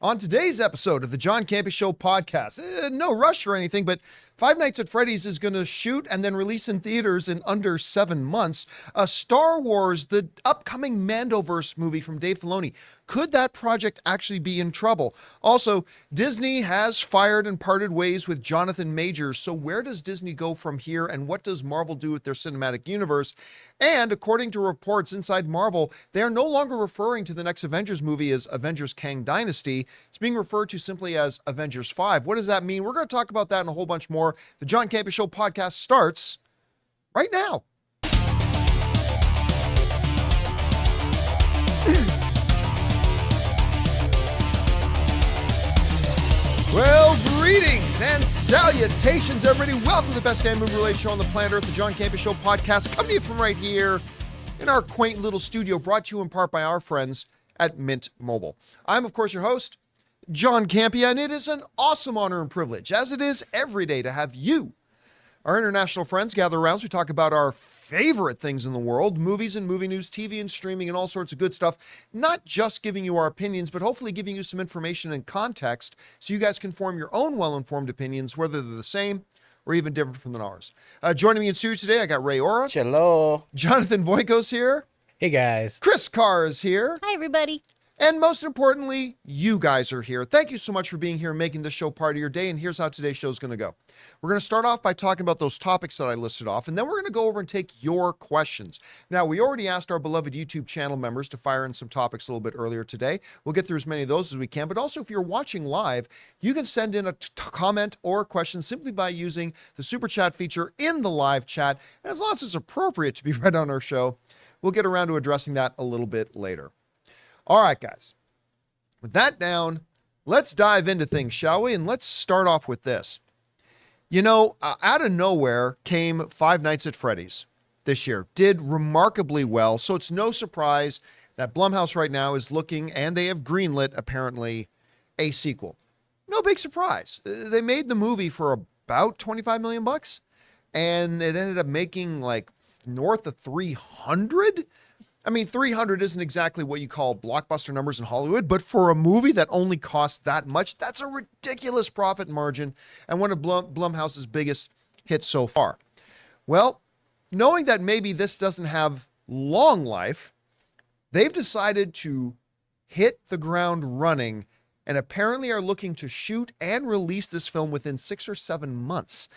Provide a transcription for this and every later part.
On today's episode of the John Campea Show podcast, no rush or anything, but Five Nights at Freddy's is going to shoot and then release in theaters in under 7 months. Star Wars, the upcoming MandoVerse movie from Dave Filoni. Could that project actually be in trouble? Also, Disney has fired and parted ways with Jonathan Majors. So where does Disney go from here, and what does Marvel do with their cinematic universe? And according to reports inside Marvel, they are no longer referring to the next Avengers movie as Avengers Kang Dynasty. It's being referred to simply as Avengers 5. What does that mean? We're going to talk about that and a whole bunch more. The John Campea Show podcast starts right now. Well, greetings and salutations, everybody. Welcome to the best damn movie-related show on the planet Earth, the John Campea Show podcast, coming to you from right here in our quaint little studio, brought to you in part by our friends at Mint Mobile. I'm, of course, your host, John Campea, and it is an awesome honor and privilege, as it is every day, to have you, our international friends, gather around as we talk about our favorite things in the world, movies and movie news, TV and streaming, and all sorts of good stuff. Not just giving you our opinions, but hopefully giving you some information and context so you guys can form your own well-informed opinions, whether they're the same or even different from ours. Joining me in studio today, I got Ray Ora. Hello. Jonathan Voinkos here. Hey, guys. Chris Carr is here. Hi, everybody. And most importantly, you guys are here. Thank you so much for being here and making this show part of your day. And here's how today's show is going to go. We're going to start off by talking about those topics that I listed off, and then we're going to go over and take your questions. Now, we already asked our beloved YouTube channel members to fire in some topics a little bit earlier today. We'll get through as many of those as we can, but also if you're watching live, you can send in a comment or a question simply by using the super chat feature in the live chat. And as long as it's appropriate to be read on our show, we'll get around to addressing that a little bit later. All right, guys, with that down, let's dive into things, shall we? And let's start off with this. You know, out of nowhere came Five Nights at Freddy's this year. Did remarkably well, so it's no surprise that Blumhouse right now is looking, and they have greenlit, apparently, a sequel. No big surprise. They made the movie for about $25 million, and it ended up making like north of 300. I mean, 300 isn't exactly what you call blockbuster numbers in Hollywood, but for a movie that only costs that much, that's a ridiculous profit margin and one of Blumhouse's biggest hits so far. Well, knowing that maybe this doesn't have long life, they've decided to hit the ground running and apparently are looking to shoot and release this film within 6 or 7 months.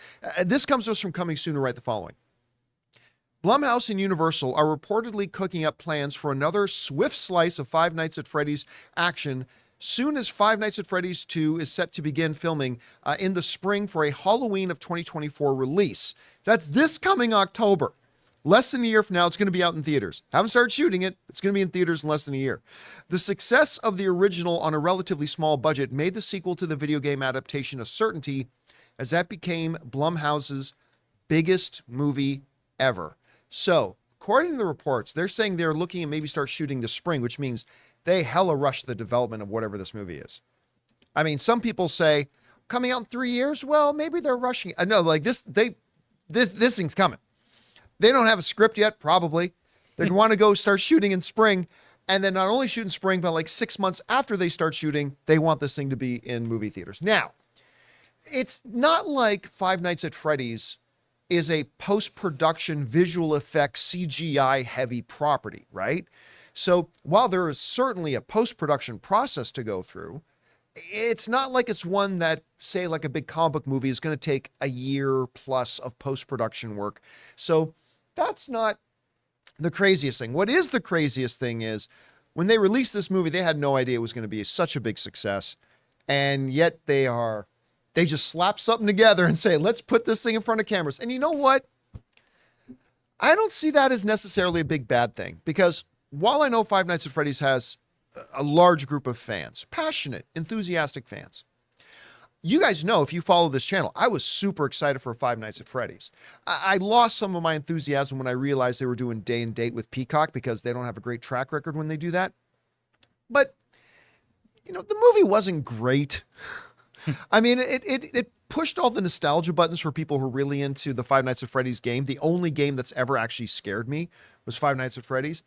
This comes to us from Coming Soon to write the following. Blumhouse and Universal are reportedly cooking up plans for another swift slice of Five Nights at Freddy's action soon as Five Nights at Freddy's 2 is set to begin filming in the spring for a Halloween of 2024 release. That's this coming October. Less than a year from now, it's going to be out in theaters. Haven't started shooting it. It's going to be in theaters in less than a year. The success of the original on a relatively small budget made the sequel to the video game adaptation a certainty, as that became Blumhouse's biggest movie ever. So, according to the reports, they're saying they're looking at maybe start shooting this spring, which means they hella rush the development of whatever this movie is. I mean, some people say, coming out in 3 years? Well, maybe they're rushing it. No, like this thing's coming. They don't have a script yet, probably. They want to go start shooting in spring, and then not only shoot in spring, but like 6 months after they start shooting, they want this thing to be in movie theaters. Now, it's not like Five Nights at Freddy's is a post-production visual effects CGI heavy property, right? So while there is certainly a post-production process to go through, it's not like it's one that, say, like a big comic book movie is going to take a year plus of post-production work. So that's not the craziest thing. What is the craziest thing is when they released this movie, they had no idea it was going to be such a big success. And yet they just slap something together and say, let's put this thing in front of cameras. And you know what? I don't see that as necessarily a big bad thing, because while I know Five Nights at Freddy's has a large group of fans, passionate, enthusiastic fans, you guys know, if you follow this channel, I was super excited for Five Nights at Freddy's. I lost some of my enthusiasm when I realized they were doing day and date with Peacock, because they don't have a great track record when they do that. But, you know, the movie wasn't great. I mean, it pushed all the nostalgia buttons for people who are really into the Five Nights at Freddy's game. The only game that's ever actually scared me was Five Nights at Freddy's.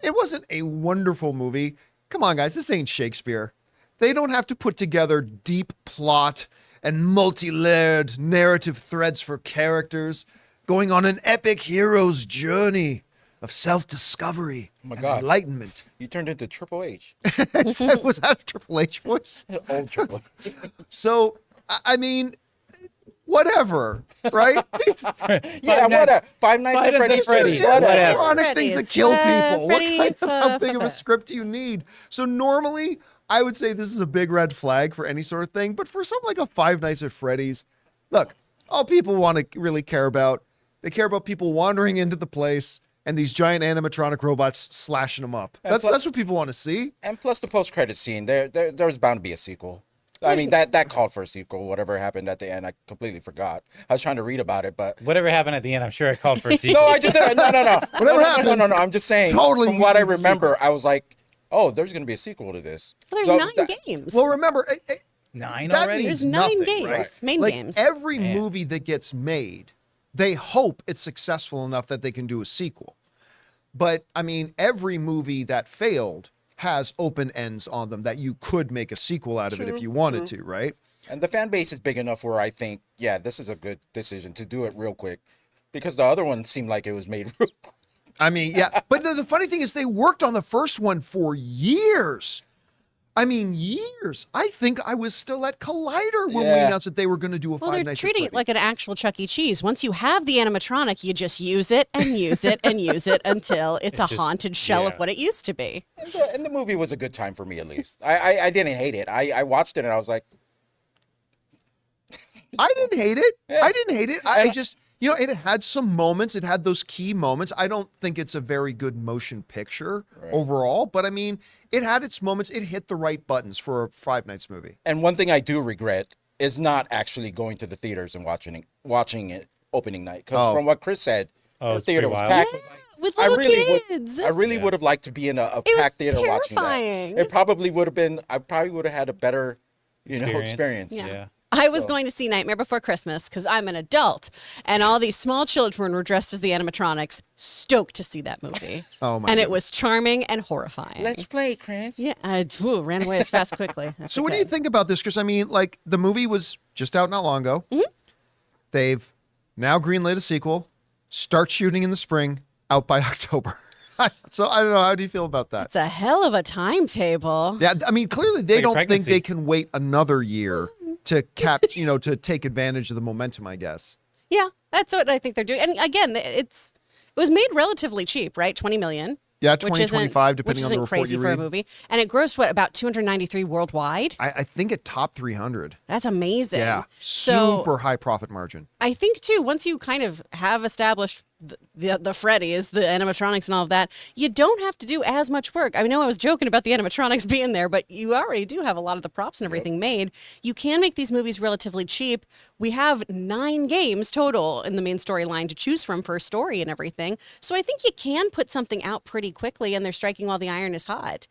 It wasn't a wonderful movie. Come on, guys, this ain't Shakespeare. They don't have to put together deep plot and multi-layered narrative threads for characters going on an epic hero's journey of self-discovery and enlightenment. You turned into Triple H. Was that a Triple H voice? Old Triple H. So, I mean, whatever, right? Whatever. Five Nights at Freddy's. Whatever. Chronic things that kill people. Freddy, How big of a script do you need? So normally, I would say this is a big red flag for any sort of thing, but for something like a Five Nights at Freddy's, look, all people want to really care about, they care about people wandering into the place and these giant animatronic robots slashing them up. That's what people want to see. And plus the post-credit scene, there's bound to be a sequel. I mean, that called for a sequel. Whatever happened at the end, I completely forgot. I was trying to read about it, but whatever happened at the end, I'm sure it called for a sequel. no, I just didn't. No. Whatever happened. No. I'm just saying. Totally. From what I remember, I was like, oh, there's going to be a sequel to this. Well, there's 9 games. Well, remember, 9 that already? means There's 9 nothing, games, right? main Like, games. every movie that gets made, they hope it's successful enough that they can do a sequel. But I mean, every movie that failed has open ends on them that you could make a sequel out of it if you wanted to, right? And the fan base is big enough where I think, yeah, this is a good decision to do it real quick, because the other one seemed like it was made real quick. I mean, yeah. But the funny thing is they worked on the first one for years. I mean, years. I think I was still at Collider when we announced that they were going to do a Well, Five they're Nights at treating it Freddy's. like an actual Chuck E. Cheese. Once you have the animatronic, you just use it and use it and use it until it's a just- haunted shell of yeah. what it used to be. And the movie was a good time for me, at least. I didn't hate it. I watched it and I was like, I didn't hate it. I didn't hate it. I just, you know, it had some moments. It had those key moments. I don't think it's a very good motion picture overall, but I mean, it had its moments. It hit the right buttons for a Five Nights movie. and one thing I do regret is not actually going to the theaters and watching it opening night. Because from what Chris said, the it's theater pretty was wild. packed. With I little really kids. would. I really would have liked to be in a It was packed theater watching that. terrifying. It probably would have been. I probably would have had a better, experience. Yeah. I was going to see Nightmare Before Christmas because I'm an adult, and all these small children were dressed as the animatronics, stoked to see that movie. Oh, my And it goodness. was charming and horrifying. Let's play, Chris. Yeah, I ran away as fast quickly. So what do you think about this? Because I mean, like, the movie was just out not long ago. They've now greenlit a sequel, start shooting in the spring, out by October. So I don't know. How do you feel about that? It's a hell of a timetable. Yeah, I mean, clearly they Like a don't think pregnancy. they can wait another year to to take advantage of the momentum, I guess. Yeah, that's what I think they're doing. And again, it was made relatively cheap, right? 20 million. Yeah, 20, 25, depending on the report crazy you for a read. movie. And it grossed, what, about 293 worldwide? I think it topped 300. That's amazing. Yeah, So super high profit margin. I think too, once you kind of have established the Freddy's, the animatronics and all of that, you don't have to do as much work. I know I was joking about the animatronics being there, but you already do have a lot of the props and everything made. You can make these movies relatively cheap. We have 9 games total in the main storyline to choose from for a story and everything. So I think you can put something out pretty quickly, and they're striking while the iron is hot.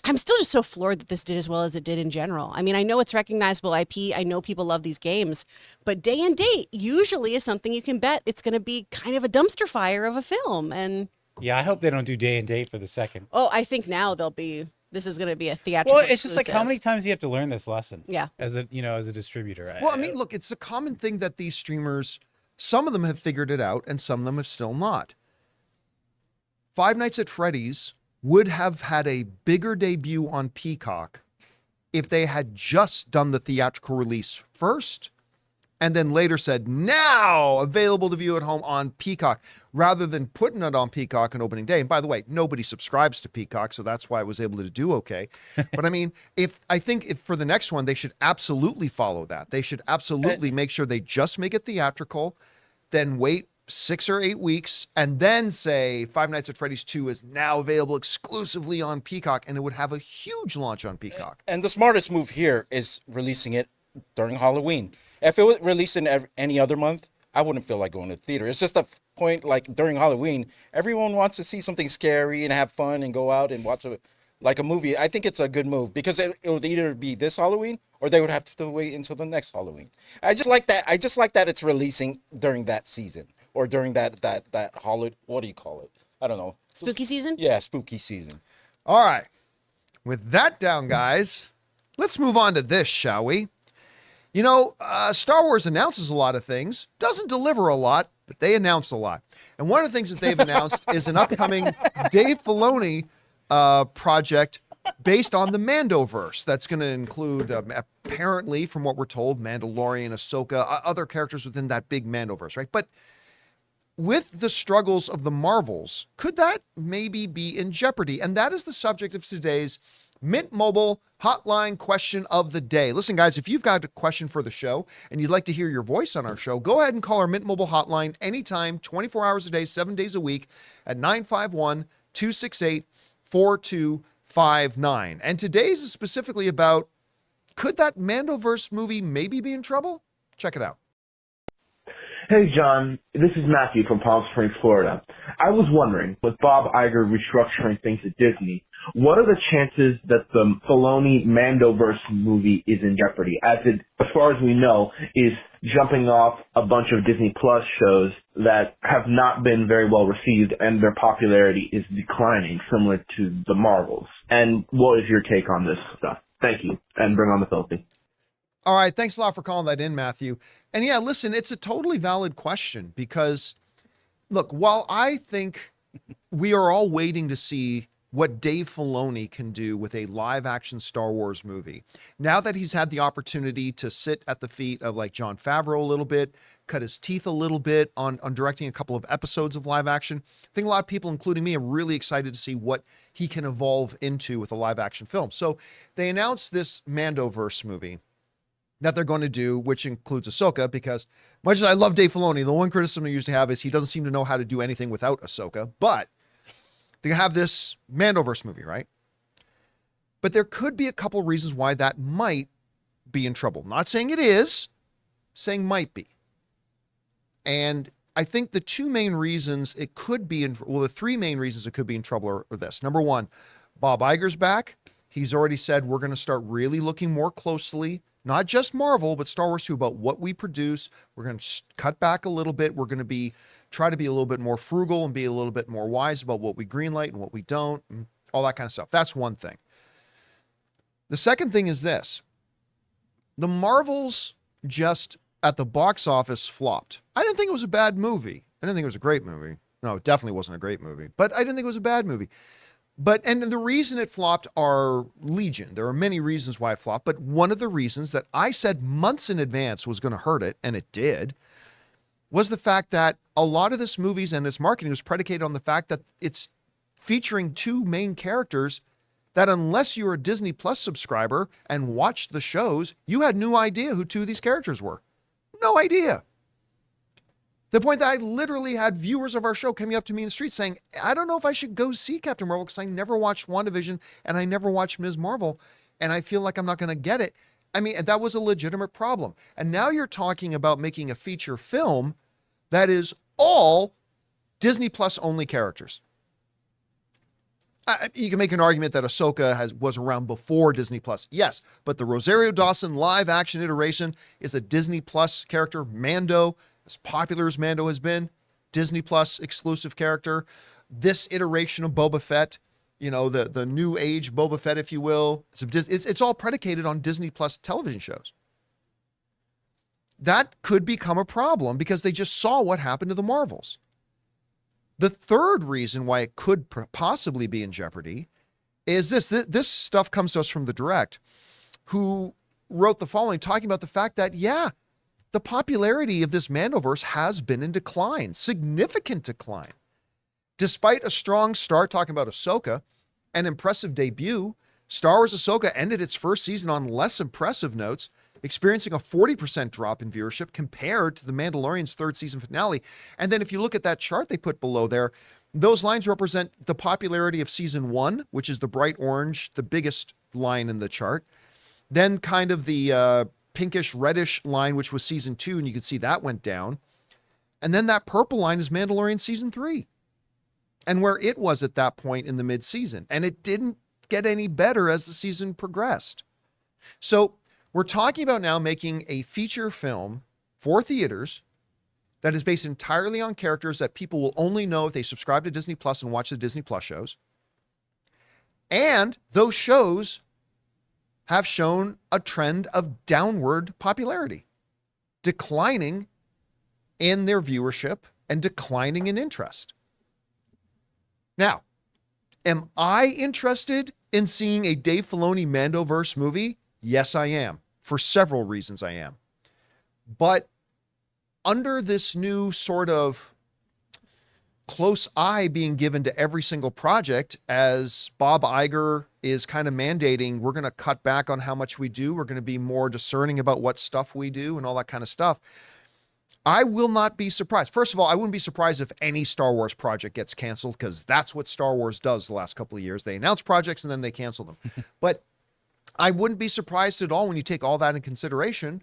I'm still just so floored that this did as well as it did in general. I mean, I know it's recognizable IP. I know people love these games, but Day and Date usually is something you can bet it's going to be kind of a dumpster fire of a film. And Yeah, I hope they don't do Day and Date for the second. I think now this is going to be a theatrical Well, it's just like, how exclusive. many times do you have to learn this lesson? Yeah. As a distributor. Well, I mean, look, it's a common thing that these streamers, some of them have figured it out and some of them have still not. Five Nights at Freddy's would have had a bigger debut on Peacock if they had just done the theatrical release first and then later said, now available to view at home on Peacock, rather than putting it on Peacock on opening day. And by the way, nobody subscribes to Peacock, so that's why I was able to do okay. But I mean, I think if for the next one, they should absolutely follow that. They should absolutely make sure they just make it theatrical, then wait 6 or 8 weeks, and then say Five Nights at Freddy's 2 is now available exclusively on Peacock, and it would have a huge launch on Peacock. And the smartest move here is releasing it during Halloween. If it was released in any other month, I wouldn't feel like going to the theater. It's just a point, like during Halloween, everyone wants to see something scary and have fun and go out and watch a movie. I think it's a good move because it would either be this Halloween or they would have to wait until the next Halloween. I just like that. I just like that it's releasing during that season or during that holiday. What do you call it? I don't know. Spooky season? Yeah, spooky season. All right. With that down, guys, let's move on to this, shall we? You know, Star Wars announces a lot of things, doesn't deliver a lot, but they announce a lot. And one of the things that they've announced is an upcoming Dave Filoni project based on the MandoVerse. That's going to include, apparently, from what we're told, Mandalorian, Ahsoka, other characters within that big MandoVerse, right? But with the struggles of the Marvels, could that maybe be in jeopardy? And that is the subject of today's Mint Mobile Hotline question of the day. Listen, guys, if you've got a question for the show and you'd like to hear your voice on our show, go ahead and call our Mint Mobile Hotline anytime, 24 hours a day, 7 days a week at 951-268-4259. And today's is specifically about, could that MandoVerse movie maybe be in trouble? Check it out. Hey, John. This is Matthew from Palm Springs, Florida. I was wondering, with Bob Iger restructuring things at Disney, what are the chances that the Filoni MandoVerse movie is in jeopardy, as it, as far as we know, is jumping off a bunch of Disney Plus shows that have not been very well received and their popularity is declining, similar to the Marvels? And what is your take on this stuff? Thank you, and bring on the filthy. All right. Thanks a lot for calling that in, Matthew. And yeah, listen, it's a totally valid question because, look, while I think we are all waiting to see what Dave Filoni can do with a live action Star Wars movie, now that he's had the opportunity to sit at the feet of like Jon Favreau a little bit, cut his teeth a little bit on directing a couple of episodes of live action, I think a lot of people, including me, are really excited to see what he can evolve into with a live action film. So they announced this MandoVerse movie that they're going to do, which includes Ahsoka, because much as I love Dave Filoni, the one criticism I usually have is he doesn't seem to know how to do anything without Ahsoka, but they have this MandoVerse movie, right? But there could be a couple reasons why that might be in trouble. Not saying it is, saying might be. And I think the two main reasons it could be the three main reasons it could be in trouble are this. Number one, Bob Iger's back. He's already said we're going to start really looking more closely, not just Marvel, but Star Wars too, about what we produce. We're going to cut back a little bit. We're going to try to be a little bit more frugal and be a little bit more wise about what we greenlight and what we don't, and all that kind of stuff. That's one thing. The second thing is this. The Marvels just at the box office flopped. I didn't think it was a bad movie. I didn't think it was a great movie. No, it definitely wasn't a great movie, but I didn't think it was a bad movie. And the reason it flopped are legion. There are many reasons why it flopped, but one of the reasons that I said months in advance was going to hurt it, and it did, was the fact that a lot of this movies and its marketing was predicated on the fact that it's featuring two main characters that unless you're a Disney Plus subscriber and watched the shows, you had no idea who two of these characters were. No idea. The point that I literally had viewers of our show coming up to me in the street saying, I don't know if I should go see Captain Marvel because I never watched WandaVision and I never watched Ms. Marvel and I feel like I'm not going to get it. I mean, that was a legitimate problem. And now you're talking about making a feature film that is all Disney Plus only characters. You can make an argument that Ahsoka was around before Disney Plus. Yes, but the Rosario Dawson live action iteration is a Disney Plus character. Mando, as popular as Mando has been, Disney Plus exclusive character. This iteration of Boba Fett, you know, the new age Boba Fett, if you will, it's all predicated on Disney Plus television shows. That could become a problem because they just saw what happened to the Marvels. The third reason why it could possibly be in jeopardy is this. This stuff comes to us from The Direct, who wrote the following, talking about the fact that, yeah, the popularity of this MandoVerse has been in decline, significant decline. Despite a strong start, talking about Ahsoka, an impressive debut, Star Wars Ahsoka ended its first season on less impressive notes, experiencing a 40% drop in viewership compared to The Mandalorian's third season finale. And then if you look at that chart they put below there, those lines represent the popularity of season 1, which is the bright orange, the biggest line in the chart. Then kind of the pinkish reddish line, which was season 2, and you can see that went down. And then that purple line is Mandalorian season 3, and where it was at that point in the mid-season. And it didn't get any better as the season progressed. So we're talking about now making a feature film for theaters that is based entirely on characters that people will only know if they subscribe to Disney Plus and watch the Disney Plus shows. And those shows have shown a trend of downward popularity, declining in their viewership and declining in interest. Now, am I interested in seeing a Dave Filoni MandoVerse movie? Yes, I am. For several reasons I am. But under this new sort of close eye being given to every single project, as Bob Iger is kind of mandating, we're going to cut back on how much we do. We're going to be more discerning about what stuff we do and all that kind of stuff. I will not be surprised. First of all, I wouldn't be surprised if any Star Wars project gets canceled, because that's what Star Wars does the last couple of years. They announce projects and then they cancel them. But I wouldn't be surprised at all when you take all that in consideration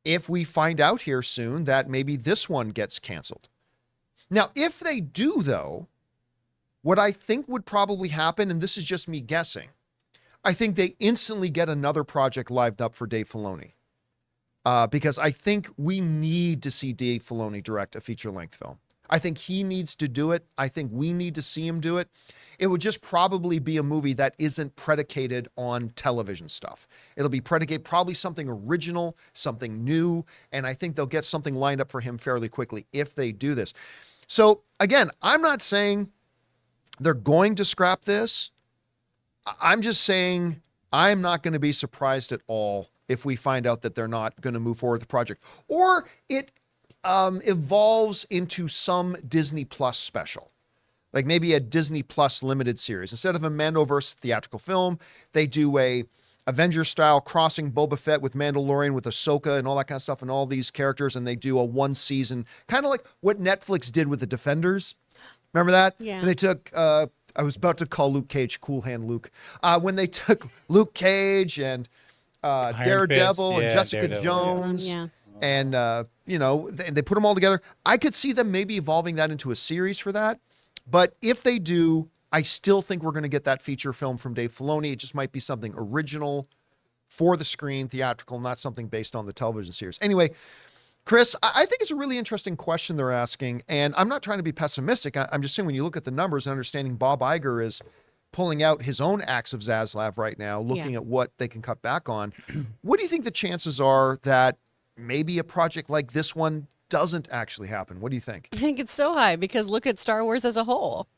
if we find out here soon that maybe this one gets canceled. Now, if they do, though, what I think would probably happen, and this is just me guessing, I think they instantly get another project lined up for Dave Filoni. Because I think we need to see Dave Filoni direct a feature-length film. I think he needs to do it. I think we need to see him do it. It would just probably be a movie that isn't predicated on television stuff. It'll be predicated probably something original, something new, and I think they'll get something lined up for him fairly quickly if they do this. So again, I'm not saying they're going to scrap this. I'm just saying I'm not going to be surprised at all if we find out that they're not going to move forward with the project, or it evolves into some Disney Plus special, like maybe a Disney Plus limited series. Instead of a MandoVerse theatrical film, they do a Avengers style crossing Boba Fett with Mandalorian with Ahsoka and all that kind of stuff and all these characters, and they do a one season, kind of like what Netflix did with the Defenders. Remember that? Yeah. And they took I was about to call Luke Cage Cool Hand Luke. When they took Luke Cage and Daredevil Fist, and Jessica Daredevil, Jones, Yeah. and they put them all together. I could see them maybe evolving that into a series for that. But if they do, I still think we're going to get that feature film from Dave Filoni. It just might be something original for the screen, theatrical, not something based on the television series. Anyway, Chris, I think it's a really interesting question they're asking, and I'm not trying to be pessimistic. I'm just saying when you look at the numbers and understanding Bob Iger is pulling out his own acts of Zaslav right now, looking at what they can cut back on. What do you think the chances are that maybe a project like this one doesn't actually happen? What do you think? I think it's so high because look at Star Wars as a whole.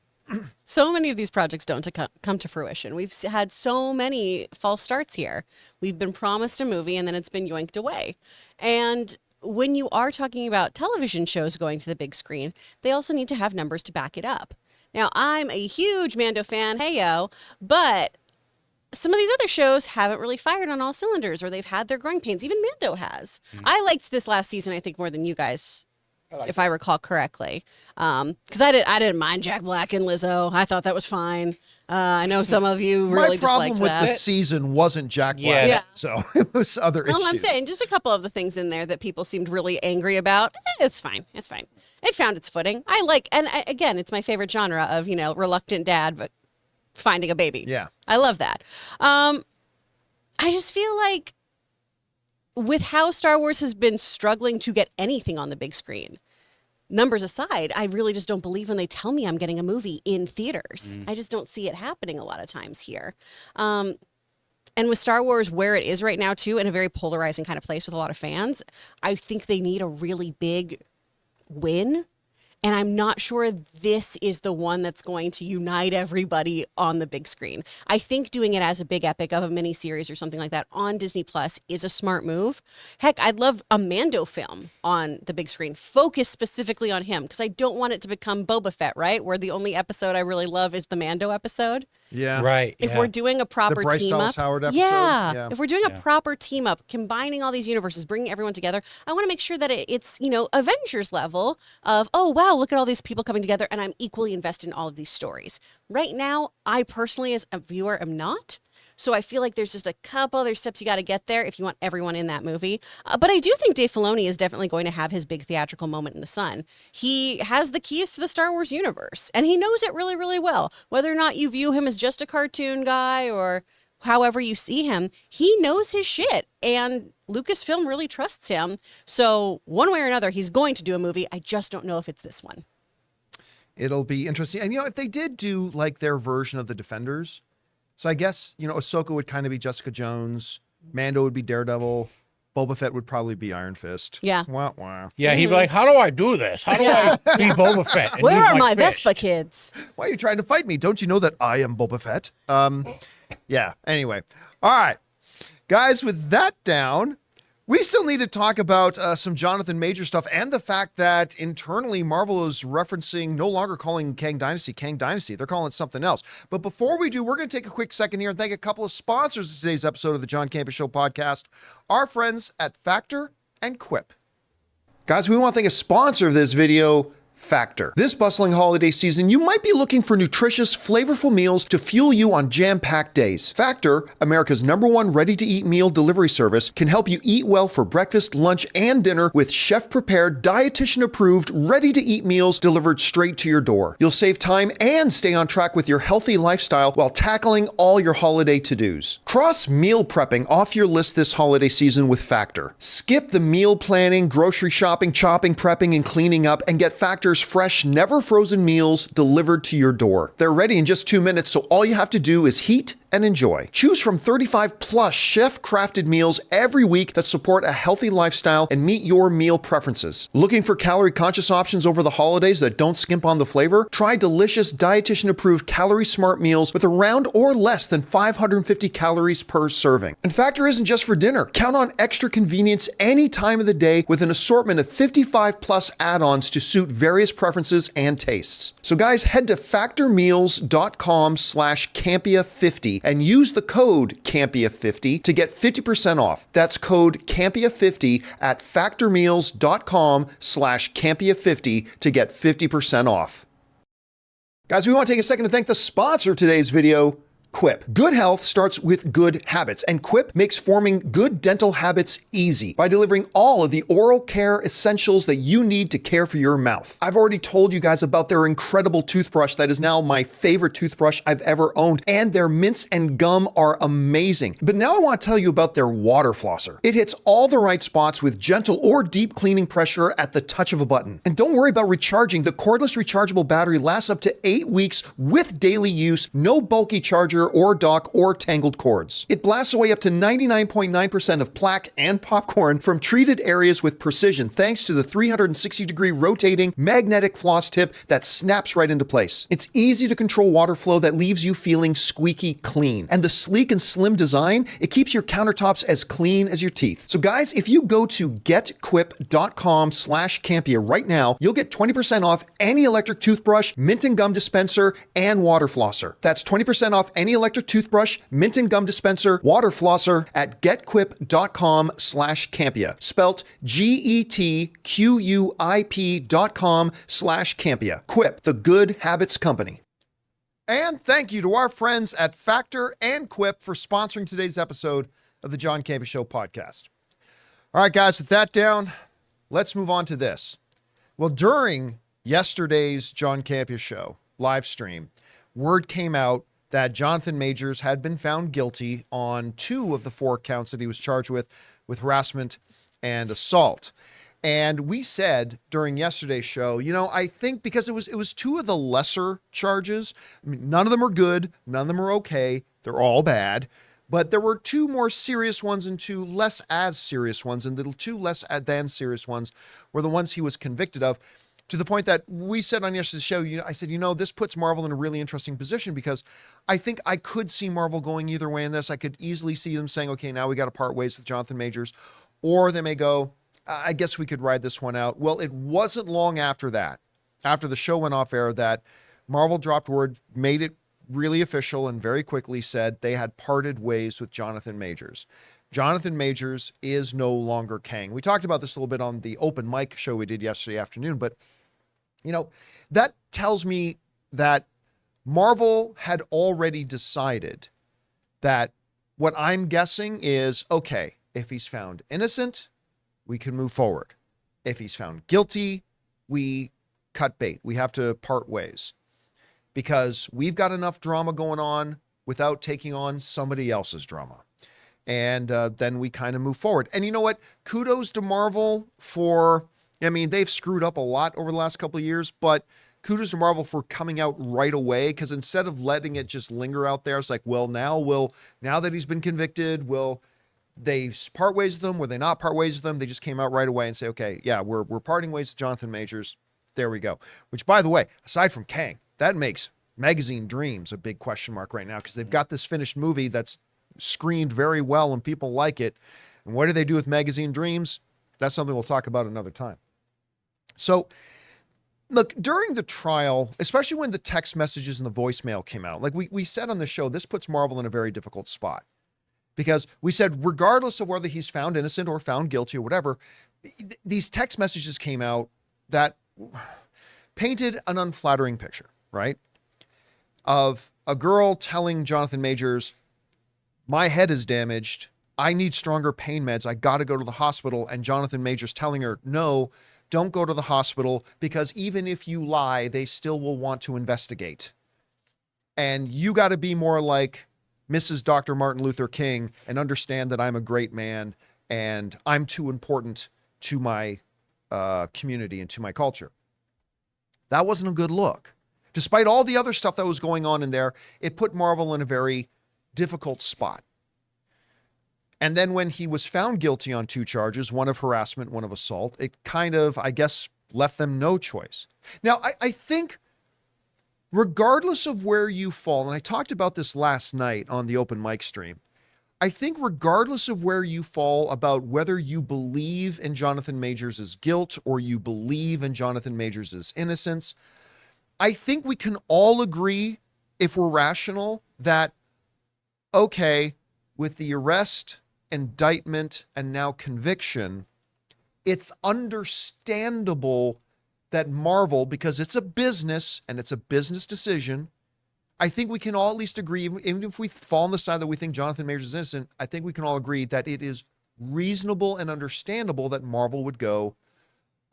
So many of these projects don't come to fruition. We've had so many false starts here. We've been promised a movie and then it's been yoinked away. And when you are talking about television shows going to the big screen, they also need to have numbers to back it up. Now, I'm a huge Mando fan, heyo, but some of these other shows haven't really fired on all cylinders, or they've had their growing pains. Even Mando has. I liked this last season, I think, more than you guys, if I recall correctly. Because I didn't mind Jack Black and Lizzo. I thought that was fine. I know some of you really My problem disliked with that. this season wasn't Jack Black, Yeah. so it was other issues. Well, I'm saying just a couple of the things in there that people seemed really angry about. It's fine. It's fine. It found its footing. Again, it's my favorite genre of, reluctant dad, but finding a baby. Yeah. I love that. I just feel like with how Star Wars has been struggling to get anything on the big screen, numbers aside, I really just don't believe when they tell me I'm getting a movie in theaters. I just don't see it happening a lot of times here. And with Star Wars where it is right now, too, in a very polarizing kind of place with a lot of fans, I think they need a really big win. And I'm not sure this is the one that's going to unite everybody on the big screen. I think doing it as a big epic of a miniseries or something like that on Disney Plus is a smart move. Heck, I'd love a Mando film on the big screen, focus specifically on him, because I don't want it to become Boba Fett, right? Where the only episode I really love is the Mando episode. Yeah. Right. If yeah. we're doing a proper The Bryce team Dallas up, Howard episode? yeah. Yeah. If we're doing Yeah. a proper team up, combining all these universes, bringing everyone together, I want to make sure that it's Avengers level of, oh wow, look at all these people coming together, and I'm equally invested in all of these stories. Right now, I personally, as a viewer, am not. So I feel like there's just a couple other steps you got to get there if you want everyone in that movie. But I do think Dave Filoni is definitely going to have his big theatrical moment in the sun. He has the keys to the Star Wars universe, and he knows it really, really well. Whether or not you view him as just a cartoon guy or however you see him, he knows his shit, and Lucasfilm really trusts him. So one way or another, he's going to do a movie. I just don't know if it's this one. It'll be interesting. And if they did do like their version of the Defenders, So I guess, Ahsoka would kind of be Jessica Jones. Mando would be Daredevil. Boba Fett would probably be Iron Fist. Yeah. Wah, wah. Yeah, he'd be like, "How do I do this? How do I be Boba Fett? And Where use are my fist?" Vespa kids? Why are you trying to fight me? Don't you know that I am Boba Fett? Yeah, anyway. All right. Guys, with that down, we still need to talk about some Jonathan Major stuff and the fact that internally Marvel is referencing no longer calling Kang Dynasty Kang Dynasty. They're calling it something else. But before we do, we're going to take a quick second here and thank a couple of sponsors of today's episode of the John Campea Show podcast, our friends at Factor and Quip. Guys, we want to thank a sponsor of this video, Factor. This bustling holiday season, you might be looking for nutritious, flavorful meals to fuel you on jam-packed days. Factor, America's #1 ready-to-eat meal delivery service, can help you eat well for breakfast, lunch, and dinner with chef-prepared, dietitian-approved, ready-to-eat meals delivered straight to your door. You'll save time and stay on track with your healthy lifestyle while tackling all your holiday to-dos. Cross meal prepping off your list this holiday season with Factor. Skip the meal planning, grocery shopping, chopping, prepping, and cleaning up, and get Factor's fresh, never frozen meals delivered to your door. They're ready in just 2 minutes, so all you have to do is heat and enjoy. Choose from 35 plus chef-crafted meals every week that support a healthy lifestyle and meet your meal preferences. Looking for calorie-conscious options over the holidays that don't skimp on the flavor? Try delicious, dietitian-approved, calorie-smart meals with around or less than 550 calories per serving. And Factor isn't just for dinner. Count on extra convenience any time of the day with an assortment of 55 plus add-ons to suit various preferences and tastes. So guys, head to factormeals.com/Campea50 and use the code Campea50 to get 50% off. That's code Campea50 at factormeals.com/Campea50 to get 50% off. Guys, we want to take a second to thank the sponsor of today's video, Quip. Good health starts with good habits, and Quip makes forming good dental habits easy by delivering all of the oral care essentials that you need to care for your mouth. I've already told you guys about their incredible toothbrush that is now my favorite toothbrush I've ever owned, and their mints and gum are amazing. But now I want to tell you about their water flosser. It hits all the right spots with gentle or deep cleaning pressure at the touch of a button. And don't worry about recharging. The cordless rechargeable battery lasts up to 8 weeks with daily use, no bulky charger or dock or tangled cords. It blasts away up to 99.9% of plaque and popcorn from treated areas with precision thanks to the 360-degree rotating magnetic floss tip that snaps right into place. It's easy to control water flow that leaves you feeling squeaky clean. And the sleek and slim design, it keeps your countertops as clean as your teeth. So guys, if you go to getquip.com/Campea right now, you'll get 20% off any electric toothbrush, mint and gum dispenser, and water flosser. That's 20% off any electric toothbrush, mint and gum dispenser, water flosser at getquip.com/Campea. Spelt GETQUIP.com/Campea. Quip, the good habits company. And thank you to our friends at Factor and Quip for sponsoring today's episode of the John Campea Show podcast. All right, guys, with that down, let's move on to this. Well, during yesterday's John Campea Show live stream, word came out that Jonathan Majors had been found guilty on 2 of the 4 counts that he was charged with harassment and assault. And we said during yesterday's show, I think because it was 2 of the lesser charges. I mean, none of them are good. None of them are okay. They're all bad. But there were 2 more serious ones and 2 less as serious ones. And the 2 less than serious ones were the ones he was convicted of. To the point that we said on yesterday's show, I said, this puts Marvel in a really interesting position because I think I could see Marvel going either way in this. I could easily see them saying, okay, now we got to part ways with Jonathan Majors. Or they may go, I guess we could ride this one out. Well, it wasn't long after that, after the show went off air, that Marvel dropped word, made it really official, and very quickly said they had parted ways with Jonathan Majors. Jonathan Majors is no longer Kang. We talked about this a little bit on the open mic show we did yesterday afternoon, but that tells me that Marvel had already decided that what I'm guessing is, okay, if he's found innocent, we can move forward. If he's found guilty, we cut bait. We have to part ways because we've got enough drama going on without taking on somebody else's drama. And then we kind of move forward. And you know what? Kudos to Marvel for, they've screwed up a lot over the last couple of years, but kudos to Marvel for coming out right away, because instead of letting it just linger out there, it's like, well, now that he's been convicted, will they part ways with him? Will they not part ways with him? They just came out right away and say, okay, yeah, we're parting ways with Jonathan Majors. There we go. Which, by the way, aside from Kang, that makes Magazine Dreams a big question mark right now, because they've got this finished movie that's screened very well and people like it. And what do they do with Magazine Dreams? That's something we'll talk about another time. So, look, during the trial, especially when the text messages and the voicemail came out, like we said on the show, this puts Marvel in a very difficult spot. Because we said, regardless of whether he's found innocent or found guilty or whatever, these text messages came out that painted an unflattering picture, right? Of a girl telling Jonathan Majors, my head is damaged. I need stronger pain meds. I got to go to the hospital. And Jonathan Majors telling her, no, don't go to the hospital, because even if you lie, they still will want to investigate. And you got to be more like Mrs. Dr. Martin Luther King and understand that I'm a great man and I'm too important to my community and to my culture. That wasn't a good look. Despite all the other stuff that was going on in there, it put Marvel in a very difficult spot. And then when he was found guilty on 2 charges, one of harassment, one of assault, it kind of, I guess, left them no choice. Now, I think regardless of where you fall, and I talked about this last night on the open mic stream, I think regardless of where you fall about whether you believe in Jonathan Majors' guilt or you believe in Jonathan Majors' innocence, I think we can all agree, if we're rational, that, okay, with the arrest, indictment, and now conviction, it's understandable that Marvel, because it's a business and it's a business decision, I think we can all at least agree, even if we fall on the side that we think Jonathan Majors is innocent, I think we can all agree that it is reasonable and understandable that Marvel would go,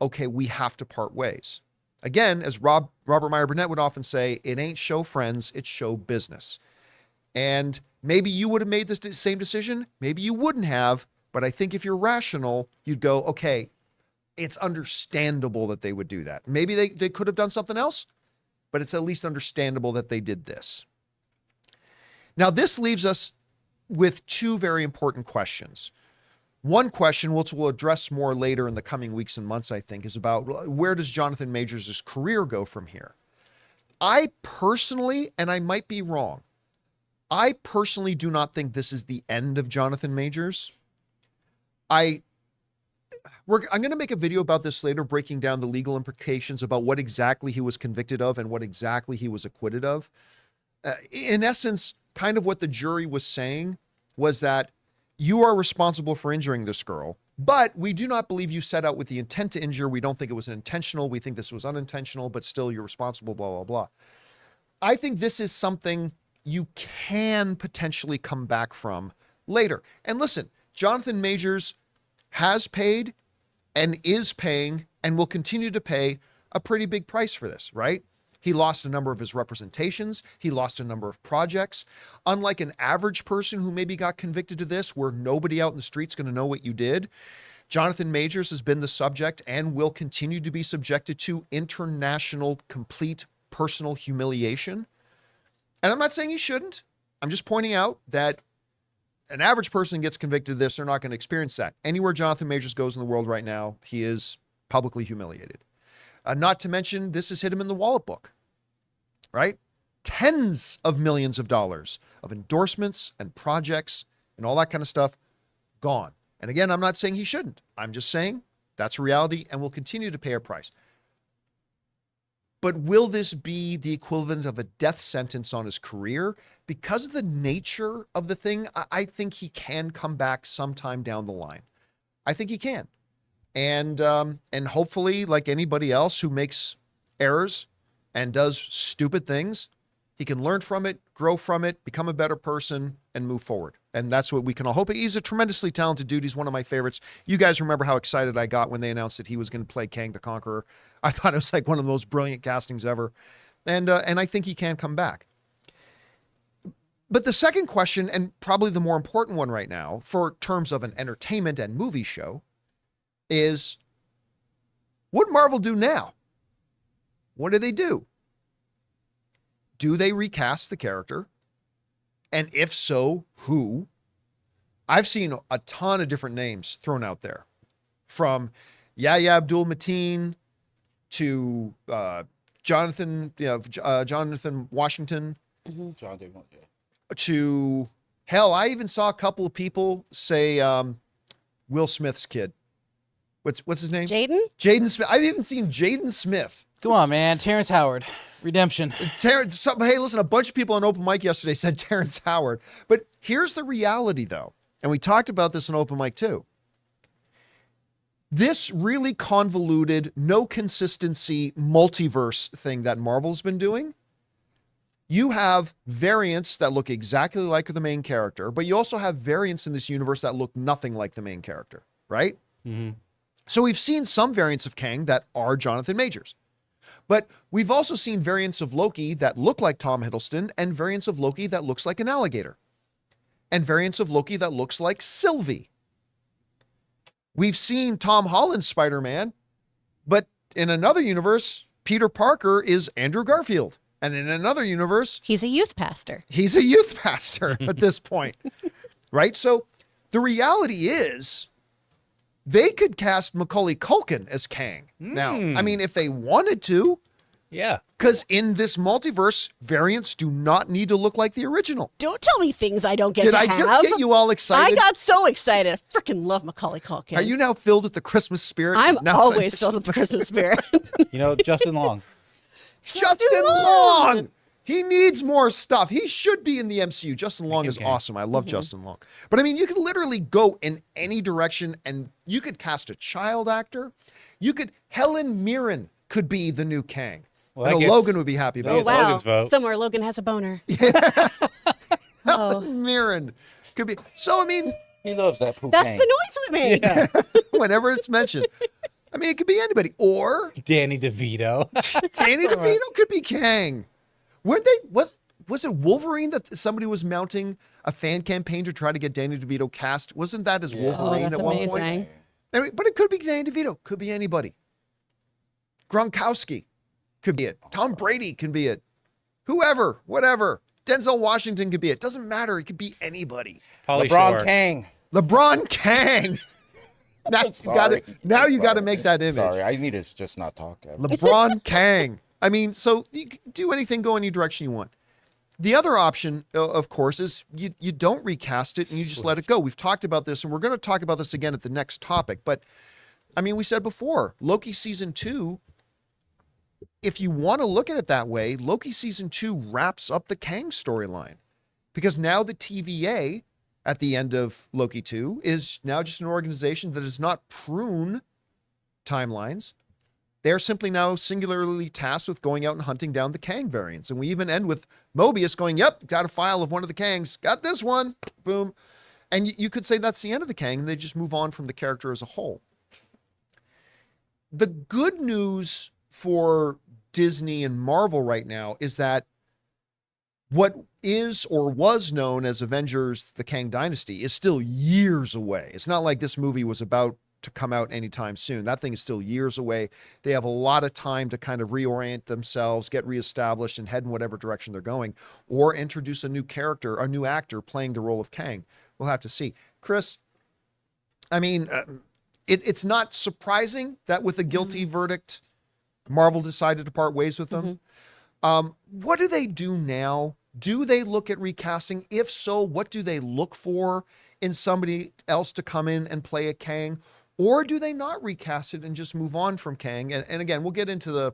okay, we have to part ways. Again, as Robert Meyer Burnett would often say, it ain't show friends, it's show business. And maybe you would have made this same decision. Maybe you wouldn't have. But I think if you're rational, you'd go, okay, it's understandable that they would do that. Maybe they could have done something else, but it's at least understandable that they did this. Now, this leaves us with 2 very important questions. One question, which we'll address more later in the coming weeks and months, I think, is about where does Jonathan Majors' career go from here? I personally, and I might be wrong, I personally do not think this is the end of Jonathan Majors. I'm going to make a video about this later, breaking down the legal implications about what exactly he was convicted of and what exactly he was acquitted of. In essence, kind of what the jury was saying was that you are responsible for injuring this girl, but we do not believe you set out with the intent to injure. We don't think it was intentional. We think this was unintentional, but still you're responsible, blah, blah, blah. I think this is something you can potentially come back from later. And listen, Jonathan Majors has paid and is paying and will continue to pay a pretty big price for this, right? He lost a number of his representations. He lost a number of projects. Unlike an average person who maybe got convicted of this, where nobody out in the street's going to know what you did, Jonathan Majors has been the subject and will continue to be subjected to international, complete personal humiliation. And I'm not saying he shouldn't. I'm just pointing out that an average person gets convicted of this, they're not going to experience that. Anywhere Jonathan Majors goes in the world right now, he is publicly humiliated. Not to mention, this has hit him in the wallet book, right? Tens of millions of dollars of endorsements and projects and all that kind of stuff gone. And again, I'm not saying he shouldn't. I'm just saying that's reality and will continue to pay a price. But will this be the equivalent of a death sentence on his career? Because of the nature of the thing, I think he can come back sometime down the line. I think he can. And hopefully, like anybody else who makes errors and does stupid things, he can learn from it, grow from it, become a better person, and move forward. And that's what we can all hope. He's a tremendously talented dude. He's one of my favorites. You guys remember how excited I got when they announced that he was going to play Kang the Conqueror. I thought it was like one of the most brilliant castings ever. And I think he can come back. But the second question, and probably the more important one right now, for terms of an entertainment and movie show, is what Marvel do now? what do? Do they recast the character? And if so, who? I've seen a ton of different names thrown out there, from Yahya Abdul-Mateen to Jonathan Washington, John David, yeah. to hell, I even saw a couple of people say Will Smith's kid. What's his name? Jaden Smith. I've even seen Jaden Smith. Come on, man. Terrence Howard. Redemption. Hey, listen, a bunch of people on Open Mic yesterday said Terrence Howard. But here's the reality, though. And we talked about this on Open Mic, too. This really convoluted, no consistency multiverse thing that Marvel's been doing, you have variants that look exactly like the main character, but you also have variants in this universe that look nothing like the main character, right? Mm-hmm. So we've seen some variants of Kang that are Jonathan Majors. But we've also seen variants of Loki that look like Tom Hiddleston, and variants of Loki that looks like an alligator, and variants of Loki that looks like Sylvie. We've seen Tom Holland's Spider-Man, but in another universe, Peter Parker is Andrew Garfield. And in another universe, He's a youth pastor. he's a youth pastor at this point, right? So the reality is they could cast Macaulay Culkin as Kang. Now, I mean, if they wanted to, Yeah. because in this multiverse, variants do not need to look like the original. Don't tell me things I don't get Did to I have. just get you all I excited? got so excited. I freaking love Macaulay Culkin. Are you now filled with the Christmas spirit? I'm Now that I always mentioned filled with the Christmas spirit. You know, Justin Long. Justin Long. He needs more stuff. He should be in the MCU. Justin Long is Okay. awesome. I love Justin Long. But I mean, you could literally go in any direction, and you could cast a child actor. Helen Mirren could be the new Kang. Well, I know that gets- Logan would be happy that about Oh, gets that. wow. Logan's vote. Somewhere Logan has a boner. Helen Mirren could be. So, I mean, He loves that poop. That's Kang. the noise we make. Yeah. whenever it's mentioned, I mean, it could be anybody. Or Danny DeVito. Danny DeVito could be Kang. Weren't they? Was it Wolverine that somebody was mounting a fan campaign to try to get Danny DeVito cast? Wasn't that as Yeah. Wolverine Oh, that's at one amazing. point? Anyway, but it could be Danny DeVito. Could be anybody. Gronkowski could be it. Tom Brady could be it. Whoever, whatever. Denzel Washington could be it. Doesn't matter. It could be anybody. Pauly LeBron Shore. Kang. LeBron Kang. Now you Sorry. got to make that image. Sorry, I need to just not talk. LeBron Kang. I mean, so you can do anything, go any direction you want. The other option, of course, is you don't recast it and you just let it go. We've talked about this, and we're going to talk about this again at the next topic. But, I mean, we said before, Loki Season 2, if you want to look at it that way, Loki Season 2 wraps up the Kang storyline. Because now the TVA at the end of Loki 2 is now just an organization that does not prune timelines. They're simply now singularly tasked with going out and hunting down the Kang variants. And we even end with Mobius going, yep, got a file of one of the Kangs. Got this one. Boom. And you could say that's the end of the Kang, and they just move on from the character as a whole. The good news for Disney and Marvel right now is that what is or was known as Avengers, the Kang Dynasty, is still years away. It's not like this movie was about to come out anytime soon. That thing is still years away. They have a lot of time to kind of reorient themselves, get reestablished, and head in whatever direction they're going, or introduce a new character, a new actor playing the role of Kang. We'll have to see. Chris, I mean, it's not surprising that with a guilty verdict, Marvel decided to part ways with them. What do they do now? Do they look at recasting? If so, what do they look for in somebody else to come in and play a Kang? Or do they not recast it and just move on from Kang? And again, we'll get into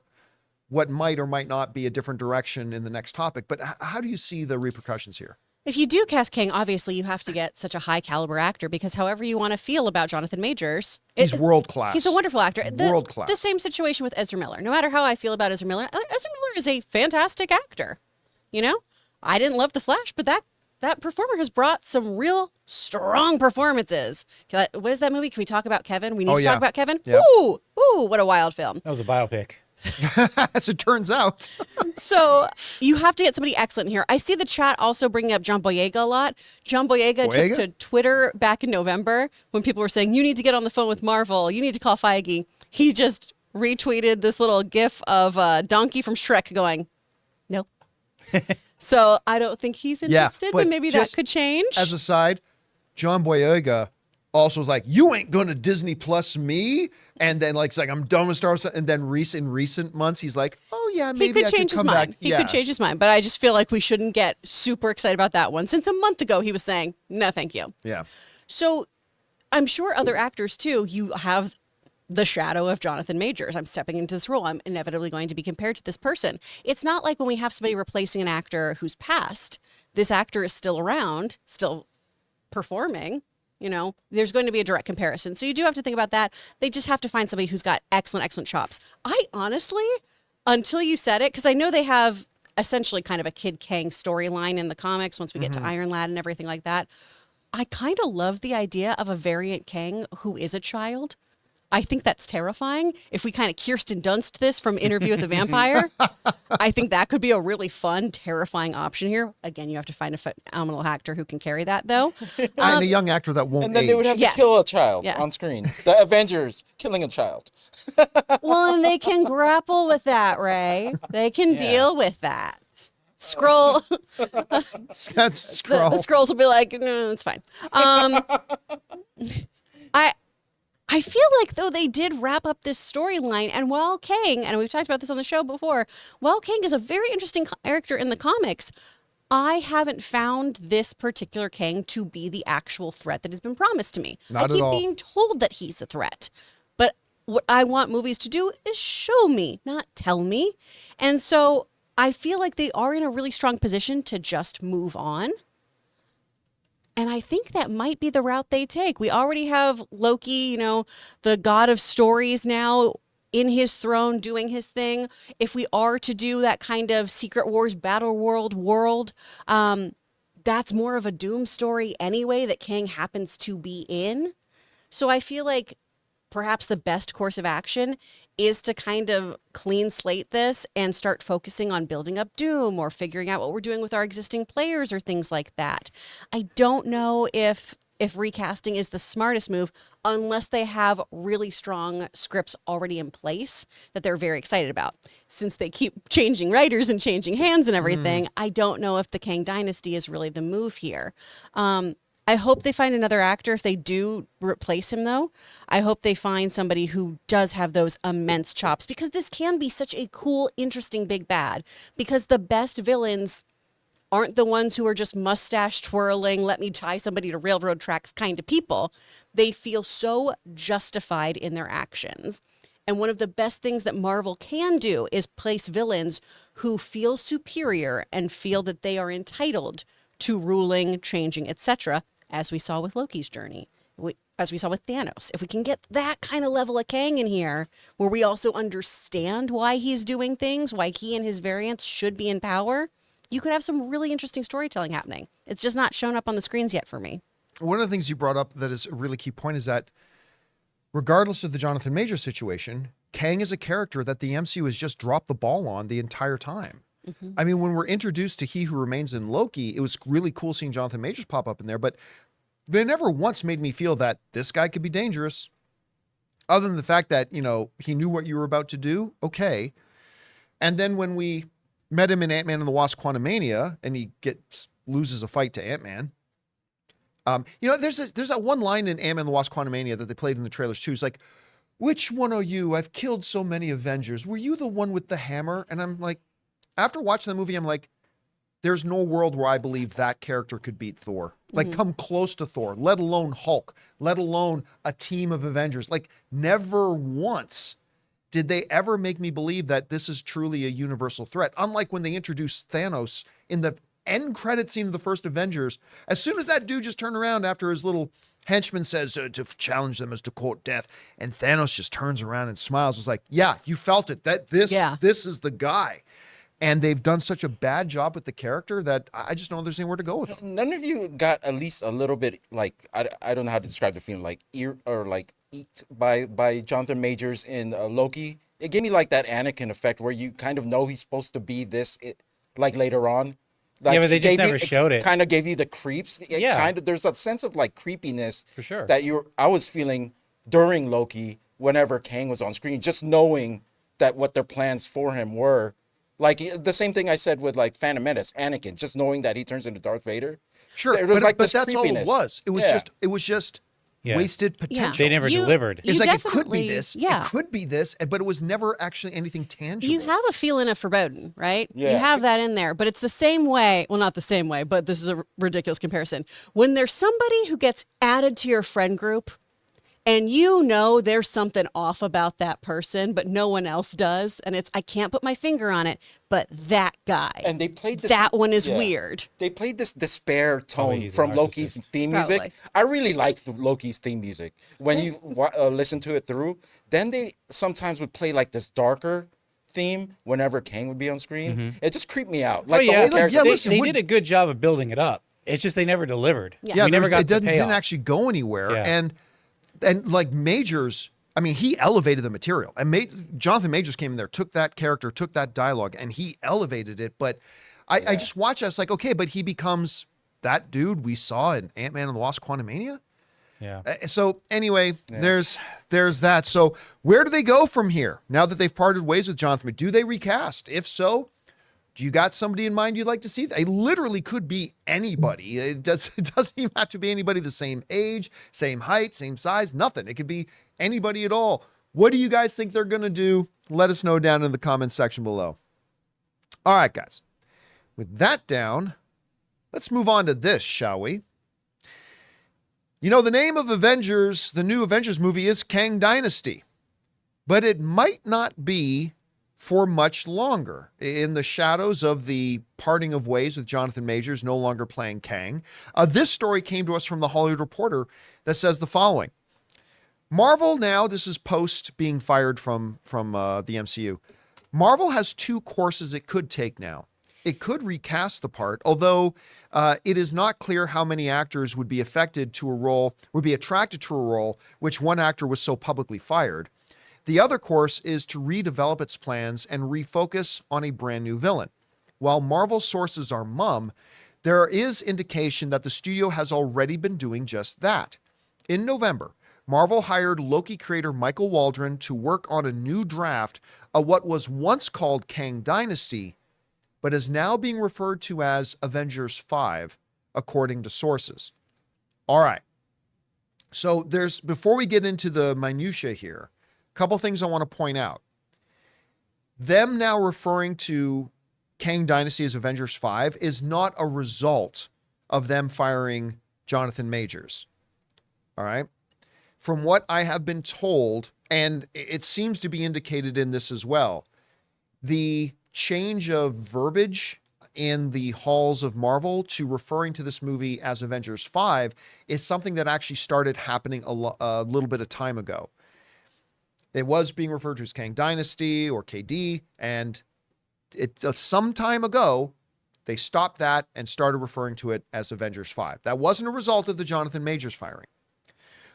what might or might not be a different direction in the next topic. But how do you see the repercussions here? If you do cast Kang, obviously you have to get such a high caliber actor, because however you want to feel about Jonathan Majors, He's world class. He's a wonderful actor. World class. The same situation with Ezra Miller. No matter how I feel about Ezra Miller is a fantastic actor. You know, I didn't love The Flash, but that performer has brought some real strong performances. What is that movie? Can we talk about Kevin? We need to talk about Kevin. Yeah. Ooh, what a wild film. That was a biopic. As it turns out. So you have to get somebody excellent here. I see the chat also bringing up John Boyega a lot. John Boyega took to Twitter back in November when people were saying, you need to get on the phone with Marvel. You need to call Feige. He just retweeted this little gif of Donkey from Shrek going, no. So I don't think he's interested, but maybe that could change. As a side, John Boyega also was like, you ain't going to Disney Plus me. And then it's like, I'm done with Star Wars. And then in recent months, he's like, oh yeah, maybe he could I change could his come mind. back. He could change his mind, but I just feel like we shouldn't get super excited about that one. Since a month ago, he was saying, no, thank you. Yeah. So I'm sure other actors too, you have the shadow of Jonathan Majors. I'm stepping into this role. I'm inevitably going to be compared to this person. It's not like when we have somebody replacing an actor who's passed, this actor is still around, still performing. There's going to be a direct comparison. So you do have to think about that. They just have to find somebody who's got excellent chops. I honestly, until you said it, because I know they have essentially kind of a Kid Kang storyline in the comics once we get to Iron Lad and everything like that. I kind of love the idea of a variant Kang who is a child. I think that's terrifying. If we kind of Kirsten Dunst this from Interview with the Vampire, I think that could be a really fun, terrifying option here. Again, you have to find a phenomenal actor who can carry that, though. And a young actor that won't And then age. they would have to kill a child Yeah. on screen. The Avengers killing a child. Well, and they can grapple with that, Ray. They can deal with that. Scroll. That's The scrolls will be like, no, it's fine. I feel like, though, they did wrap up this storyline. And while Kang, and we've talked about this on the show before, while Kang is a very interesting character in the comics, I haven't found this particular Kang to be the actual threat that has been promised to me. Not I keep at all. being told that he's a threat. But what I want movies to do is show me, not tell me. And so I feel like they are in a really strong position to just move on. And I think that might be the route they take. We already have Loki, the god of stories now in his throne doing his thing. If we are to do that kind of Secret Wars Battle world, that's more of a doom story anyway that Kang happens to be in. So I feel like perhaps the best course of action is to kind of clean slate this and start focusing on building up Doom or figuring out what we're doing with our existing players or things like that. I don't know if recasting is the smartest move unless they have really strong scripts already in place that they're very excited about. Since they keep changing writers and changing hands and everything, I don't know if the Kang Dynasty is really the move here. I hope they find another actor. If they do replace him, though, I hope they find somebody who does have those immense chops, because this can be such a cool, interesting big bad, because the best villains aren't the ones who are just mustache twirling, let me tie somebody to railroad tracks kind of people. They feel so justified in their actions. And one of the best things that Marvel can do is place villains who feel superior and feel that they are entitled to ruling, changing, etc., as we saw with Loki's journey, as we saw with Thanos. If we can get that kind of level of Kang in here, where we also understand why he's doing things, why he and his variants should be in power, you could have some really interesting storytelling happening. It's just not shown up on the screens yet for me. One of the things you brought up that is a really key point is that regardless of the Jonathan Majors situation, Kang is a character that the MCU has just dropped the ball on the entire time. I mean, when we're introduced to He Who Remains in Loki, it was really cool seeing Jonathan Majors pop up in there, but they never once made me feel that this guy could be dangerous. Other than the fact that, he knew what you were about to do. Okay. And then when we met him in Ant-Man and the Wasp: Quantumania and he loses a fight to Ant-Man. There's that one line in Ant-Man and the Wasp: Quantumania that they played in the trailers too. It's like, which one are you? I've killed so many Avengers. Were you the one with the hammer? And I'm like, after watching the movie, I'm like, there's no world where I believe that character could beat Thor. Like, come close to Thor, let alone Hulk, let alone a team of Avengers. Like, never once did they ever make me believe that this is truly a universal threat. Unlike when they introduced Thanos in the end credit scene of the first Avengers, as soon as that dude just turned around after his little henchman says to challenge them is to court death, and Thanos just turns around and smiles. It's like, yeah, you felt it. This is the guy. And they've done such a bad job with the character that I just don't know there's anywhere to go with it. None of you got at least a little bit, like, I don't know how to describe the feeling, like eat by Jonathan Majors in Loki. It gave me like that Anakin effect where you kind of know he's supposed to be this, like later on. Like, Yeah, but they just gave never showed it. Kind of gave you the creeps. Yeah. There's a sense of like creepiness For sure. that I was feeling during Loki whenever Kang was on screen, just knowing that what their plans for him were. Like the same thing I said with like Phantom Menace, Anakin, just knowing that he turns into Darth Vader. Sure, There was like but this that's all it creepiness. was. It was Yeah. just Yeah. wasted potential. They never delivered. It's You like it could be definitely- this, yeah. it could be this, but it was never actually anything tangible. You have a feeling of foreboding, right? Yeah. You have that in there, but it's the same way. Well, not the same way, but this is a ridiculous comparison. When there's somebody who gets added to your friend group and you know there's something off about that person, but no one else does, and I can't put my finger on it, but that guy. And they played this. that one is yeah. weird. They played this despair tone he's a from Loki's narcissist. theme music. Probably. I really liked Loki's theme music. When you listen to it through, then they sometimes would play like this darker theme whenever Kang would be on screen. It just creeped me out. Like oh the yeah, whole character. listen, they what- did a good job of building it up. It's just they never delivered. Yeah. Yeah, we never got it the didn't payoff. actually go anywhere. Yeah. And like Majors, I mean, he elevated the material. And Jonathan Majors came in there, took that character, took that dialogue, and he elevated it. But I just watched it. I was like, okay, but he becomes that dude we saw in Ant-Man and the Wasp: Quantumania. Yeah. So anyway, there's that. So where do they go from here now that they've parted ways with Jonathan? Do they recast? If so, do you got somebody in mind you'd like to see? It literally could be anybody. It doesn't even have to be anybody the same age, same height, same size, nothing. It could be anybody at all. What do you guys think they're going to do? Let us know down in the comments section below. All right, guys. With that down, let's move on to this, shall we? You know, the name of Avengers, the new Avengers movie is Kang Dynasty, but it might not be for much longer. In the shadows of the parting of ways with Jonathan Majors no longer playing Kang, this story came to us from the Hollywood Reporter that says the following. Marvel now, this is post being fired from the MCU. Marvel has two courses it could take now. It could recast the part, although it is not clear how many actors would be attracted to a role which one actor was so publicly fired. The other course is to redevelop its plans and refocus on a brand new villain. While Marvel sources are mum, there is indication that the studio has already been doing just that. In November, Marvel hired Loki creator Michael Waldron to work on a new draft of what was once called Kang Dynasty, but is now being referred to as Avengers 5, according to sources. All right. So before we get into the minutia here, a couple things I want to point out. Them now referring to Kang Dynasty as Avengers 5 is not a result of them firing Jonathan Majors. All right. From what I have been told, and it seems to be indicated in this as well, the change of verbiage in the halls of Marvel to referring to this movie as Avengers 5 is something that actually started happening a little bit of time ago. It was being referred to as Kang Dynasty or KD, and some time ago, they stopped that and started referring to it as Avengers 5. That wasn't a result of the Jonathan Majors firing,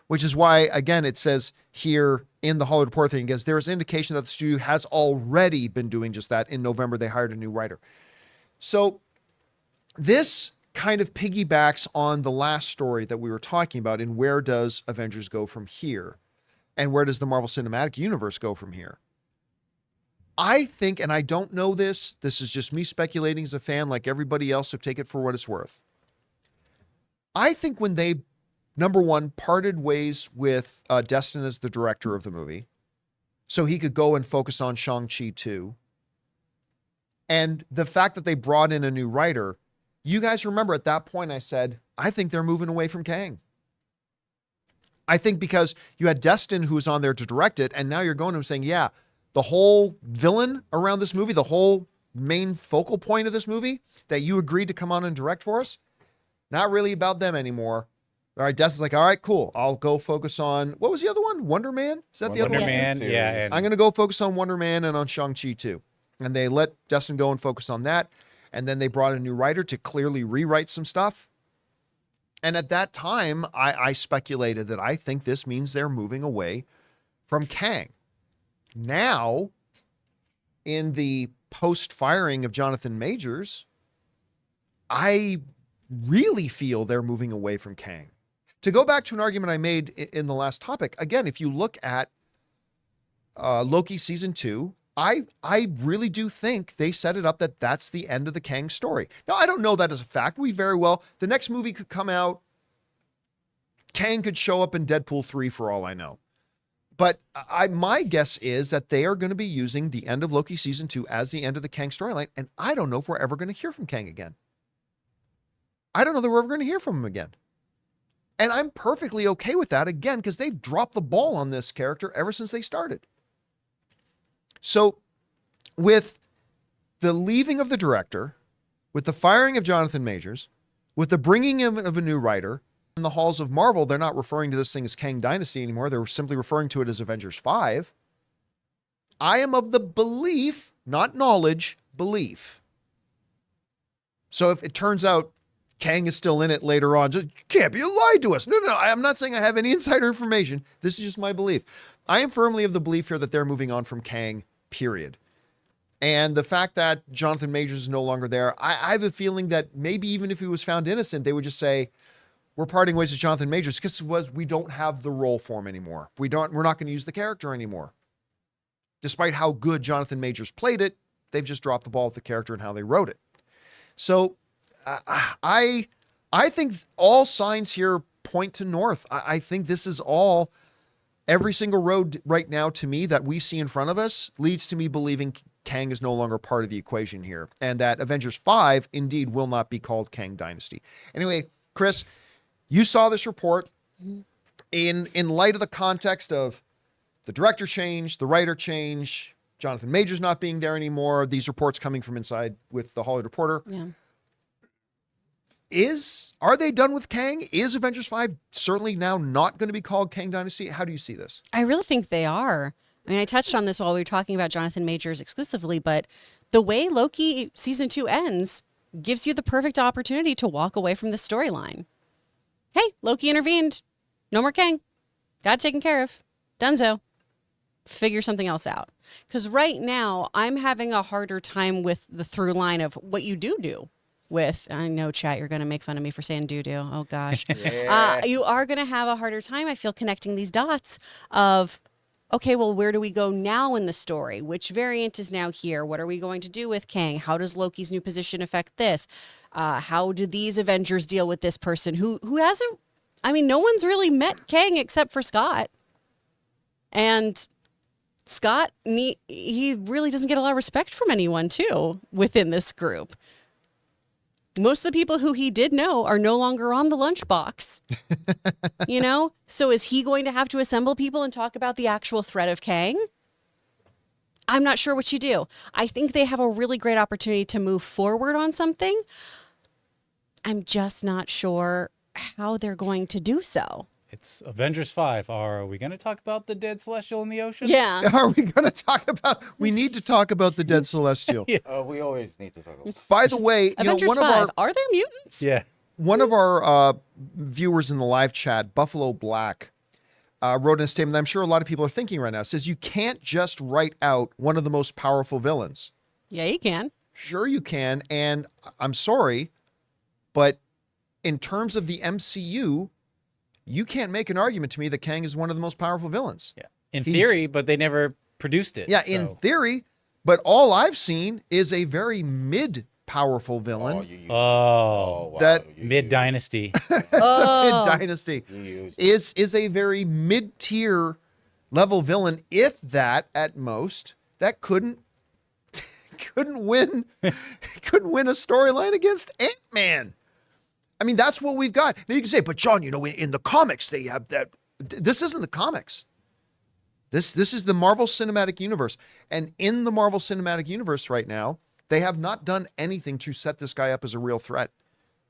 which is why, again, it says here in the Hollywood Reporter thing, there is indication that the studio has already been doing just that. In November, they hired a new writer. So this kind of piggybacks on the last story that we were talking about in where does Avengers go from here? And where does the Marvel Cinematic Universe go from here? I think, and I don't know this is just me speculating as a fan like everybody else, so take it for what it's worth. I think when they, number one, parted ways with Destin as the director of the movie, so he could go and focus on Shang-Chi 2, and the fact that they brought in a new writer, you guys remember at that point I said, I think they're moving away from Kang. I think because you had Destin who was on there to direct it, and now you're going to him saying, yeah, the whole villain around this movie, the whole main focal point of this movie that you agreed to come on and direct for us, not really about them anymore. All right, Destin's like, all right, cool. I'll go focus on, what was the other one? Wonder Man? Is that the other Wonder one? Man, series. yeah. And I'm going to go focus on Wonder Man and on Shang-Chi too. And they let Destin go and focus on that. And then they brought a new writer to clearly rewrite some stuff. And at that time, I speculated that I think this means they're moving away from Kang. Now, in the post-firing of Jonathan Majors, I really feel they're moving away from Kang. To go back to an argument I made in the last topic, again, if you look at Loki season 2, I really do think they set it up that that's the end of the Kang story. Now, I don't know that as a fact. We very well, the next movie could come out. Kang could show up in Deadpool 3 for all I know. But my guess is that they are going to be using the end of Loki season 2 as the end of the Kang storyline. And I don't know if we're ever going to hear from Kang again. I don't know that we're ever going to hear from him again. And I'm perfectly okay with that, again, because they've dropped the ball on this character ever since they started. So with the leaving of the director, with the firing of Jonathan Majors, with the bringing in of a new writer, in the halls of Marvel, they're not referring to this thing as Kang Dynasty anymore. They're simply referring to it as Avengers 5. I am of the belief, not knowledge, belief. So if it turns out Kang is still in it later on, just Campea, you lied to us. No, I'm not saying I have any insider information. This is just my belief. I am firmly of the belief here that they're moving on from Kang, period. And the fact that Jonathan Majors is no longer there, I have a feeling that maybe even if he was found innocent, they would just say, we're parting ways with Jonathan Majors because we don't have the role for him anymore. We're not going to use the character anymore. Despite how good Jonathan Majors played it, they've just dropped the ball with the character and how they wrote it. So I think all signs here point to north. I think this is all, every single road right now to me that we see in front of us leads to me believing Kang is no longer part of the equation here, and that Avengers 5 indeed will not be called Kang Dynasty. Anyway, Chris, you saw this report in light of the context of the director change, the writer change, Jonathan Majors not being there anymore, these reports coming from inside with the Hollywood Reporter. Yeah. Are they done with Kang? Is Avengers 5 certainly now not going to be called Kang Dynasty? How do you see this? I really think they are. I mean, I touched on this while we were talking about Jonathan Majors exclusively, but the way Loki season 2 ends gives you the perfect opportunity to walk away from the storyline. Hey, Loki intervened. No more Kang. Got it taken care of. Dunzo. Figure something else out. Because right now, I'm having a harder time with the through line of what you do with, I know, chat, you're going to make fun of me for saying do. Oh, gosh. Yeah. You are going to have a harder time, I feel, connecting these dots of, okay, well, where do we go now in the story? Which variant is now here? What are we going to do with Kang? How does Loki's new position affect this? How do these Avengers deal with this person who hasn't, I mean, no one's really met Kang except for Scott. And Scott, he really doesn't get a lot of respect from anyone, too, within this group. Most of the people who he did know are no longer on the lunchbox. So is he going to have to assemble people and talk about the actual threat of Kang? I'm not sure what you do. I think they have a really great opportunity to move forward on something. I'm just not sure how they're going to do so. It's Avengers 5. Are we going to talk about the dead celestial in the ocean? Yeah. Are we going to talk about, we need to talk about the dead celestial. We always need to talk about By the way, Avengers one of 5, our, are there mutants? Yeah. one of our viewers in the live chat, Buffalo Black, wrote in a statement that I'm sure a lot of people are thinking right now, says you can't just write out one of the most powerful villains. Yeah, you can. Sure you can, and I'm sorry, but in terms of the MCU, you can't make an argument to me that Kang is one of the most powerful villains. Yeah. In theory, but they never produced it. Yeah, so. in theory, but all I've seen is a very mid-powerful villain. Oh, you used Oh, wow, that- you Mid used- Dynasty. Oh. Dynasty you used- is a very mid-tier level villain, if that at most, that couldn't win a storyline against Ant-Man. I mean, that's what we've got. Now you can say, but John, in the comics they have that. This isn't the comics. This is the Marvel Cinematic Universe, and in the Marvel Cinematic Universe right now, they have not done anything to set this guy up as a real threat.